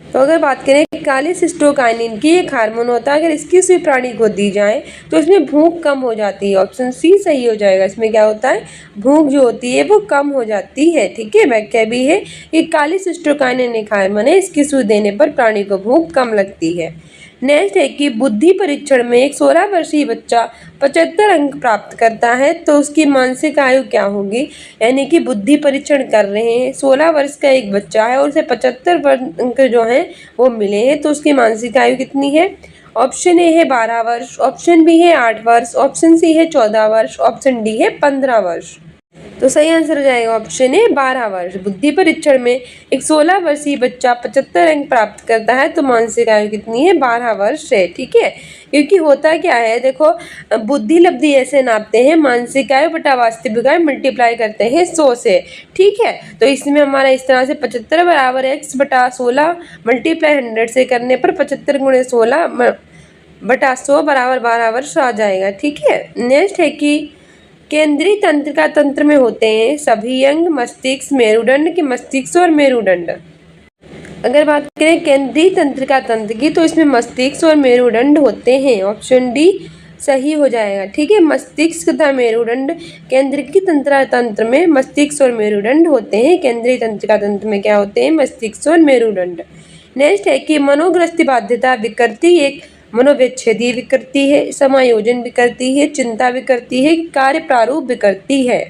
तो अगर बात करें काली सिस्टोकाइनिन की एक हार्मोन होता है, अगर इसकी सुई प्राणी को दी जाए तो इसमें भूख कम हो जाती है। ऑप्शन सी सही हो जाएगा। इसमें क्या होता है? भूख जो होती है वो कम हो जाती है, ठीक है। व्याख्या भी है कि काली सिस्टोकाइनिन एक हार्मोन है, इसकी सुई देने पर प्राणी को भूख कम लगती है। नेक्स्ट है कि बुद्धि परीक्षण में एक 16 वर्षीय बच्चा 75 अंक प्राप्त करता है तो उसकी मानसिक आयु क्या होगी? यानी कि बुद्धि परीक्षण कर रहे हैं, 16 वर्ष का एक बच्चा है और उसे 75 अंक जो हैं वो मिले हैं, तो उसकी मानसिक आयु कितनी है? ऑप्शन ए है 12 वर्ष, ऑप्शन बी है 8 वर्ष, ऑप्शन सी है 14 वर्ष, ऑप्शन डी है 15 वर्ष। तो सही आंसर हो जाएगा ऑप्शन ए 12 वर्ष। बुद्धि परीक्षण में एक 16 वर्षीय बच्चा 75 अंक प्राप्त करता है तो मानसिक आयु कितनी है? 12 वर्ष है। ठीक है, क्योंकि होता क्या है, देखो बुद्धि लब्धि ऐसे नापते हैं, मानसिक आयु बटा वास्तविक आयु मल्टीप्लाई करते हैं 100 से। ठीक है, तो इसमें हमारा इस तरह से 75 बराबर x बटा 16 मल्टीप्लाई 100 से करने पर 75 गुणे 16 बटा 100 बराबर 12 वर्ष आ जाएगा। ठीक है, नेक्स्ट है कि केंद्रीय तंत्रिका तंत्र में होते हैं सभी अंग, मस्तिष्क, मेरुदंड के मस्तिष्क और मेरुदंड। अगर बात करें केंद्रीय तंत्रिका तंत्र की तो इसमें मस्तिष्क और मेरुदंड होते हैं। ऑप्शन डी सही हो जाएगा। ठीक है, मस्तिष्क तथा मेरुदंड केंद्रीय तंत्रिका तंत्र में मस्तिष्क और मेरुदंड होते हैं। केंद्रीय तंत्रिका तंत्र में क्या होते हैं? मस्तिष्क और मेरुदंड। नेक्स्ट है कि मनोग्रस्ति बाध्यता विकृति एक मनोविच्छेदीय विकृति है, समायोजन विकृति है, चिंता विकृति है, कार्य प्रारूप विकृति है।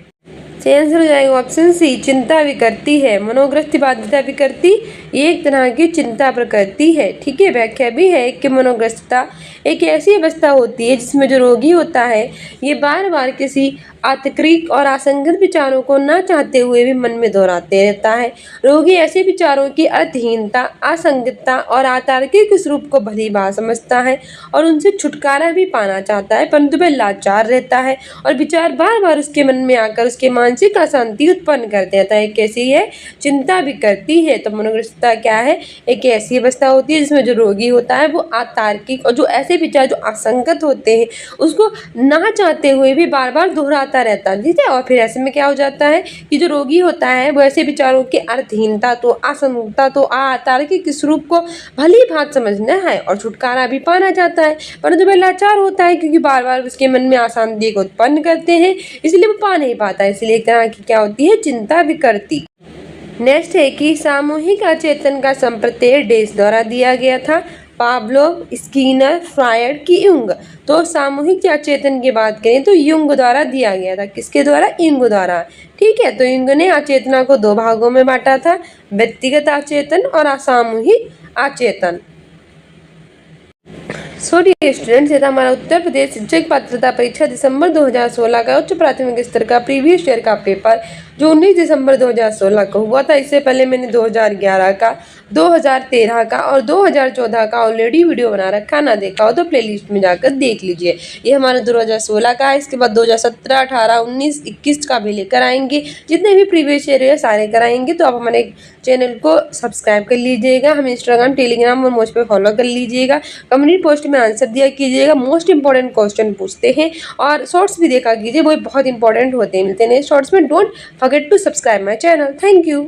सही आंसर हो जाएगा ऑप्शन सी, चिंता विकृति है। मनोग्रस्ति बाध्यता विकृति ये एक तरह की चिंता प्रकृति है। ठीक है, व्याख्या भी है कि मनोग्रस्तता एक ऐसी अवस्था होती है जिसमें जो रोगी होता है ये बार बार किसी आतंकिक और असंगत विचारों को ना चाहते हुए भी मन में दोहराते रहता है। रोगी ऐसे विचारों की अर्थहीनता, असंगतता और अतार्किक स्वरूप को भली बात समझता है और उनसे छुटकारा भी पाना चाहता है, परंतु वह लाचार रहता है और विचार बार बार उसके मन में आकर उसके मानसिक अशांति उत्पन्न कर देता है। कैसी है? चिंता विकृति है। तो मनोग्रस्तता क्या है? एक ऐसी अवस्था होती है जिसमें जो रोगी होता है वो अतार्किक और जो ऐसे विचार जो असंगत होते हैं उसको ना चाहते हुए भी बार बार दोहराता रहता है। ठीक है, और फिर ऐसे में क्या हो जाता है कि जो रोगी होता है वो ऐसे विचारों की अर्थहीनता तो असंगतता तो अतार्किक स्वरूप को भली भांति समझना है और छुटकारा भी पाना चाहता है, परंतु वह लाचार होता है क्योंकि बार बार उसके मन में अशांति को उत्पन्न करते हैं, इसलिए वो पा नहीं पाता। इसलिए एक तरह की क्या होती है? चिंता विकृति। नेक्स्ट है कि सामूहिक अचेतन का संप्रत्यय डेस द्वारा दिया गया था? पावलोव, स्किनर, फ्रायड की युंग। तो सामूहिक अचेतन की बात करें तो युंग द्वारा दिया गया था। किसके द्वारा? युंग द्वारा। ठीक है, तो युंग ने अचेतना को 2 भागों में बांटा था, व्यक्तिगत अचेतन और असामूहिक अचेतन। डियर स्टूडेंट्स, ये था हमारा उत्तर प्रदेश शिक्षक पात्रता परीक्षा दिसंबर 2016 का उच्च प्राथमिक स्तर का प्रीवियस ईयर का पेपर जो 19 दिसंबर 2016 को हुआ था। इससे पहले मैंने 2011 का, 2013 का और 2014 का ऑलरेडी वीडियो बना रखा, ना देखा हो तो प्लेलिस्ट में जाकर देख लीजिए। ये हमारा 2016 का है। इसके बाद 2017, 18, 19, 21 का भी लेकर आएंगे। जितने भी प्रीवियस ईयर है सारे कराएंगे। तो आप हमारे चैनल को सब्सक्राइब कर लीजिएगा, हमें इंस्टाग्राम, टेलीग्राम और मुझ पर फॉलो कर लीजिएगा। कम्युनिटी पोस्ट में आंसर दिया कीजिएगा, मोस्ट इंपॉर्टेंट क्वेश्चन पूछते हैं और शॉर्ट्स भी देखा कीजिए, वो बहुत इंपॉर्टेंट होते हैं। मिलते हैं शॉर्ट्स में। Don't forget to subscribe my channel. Thank you.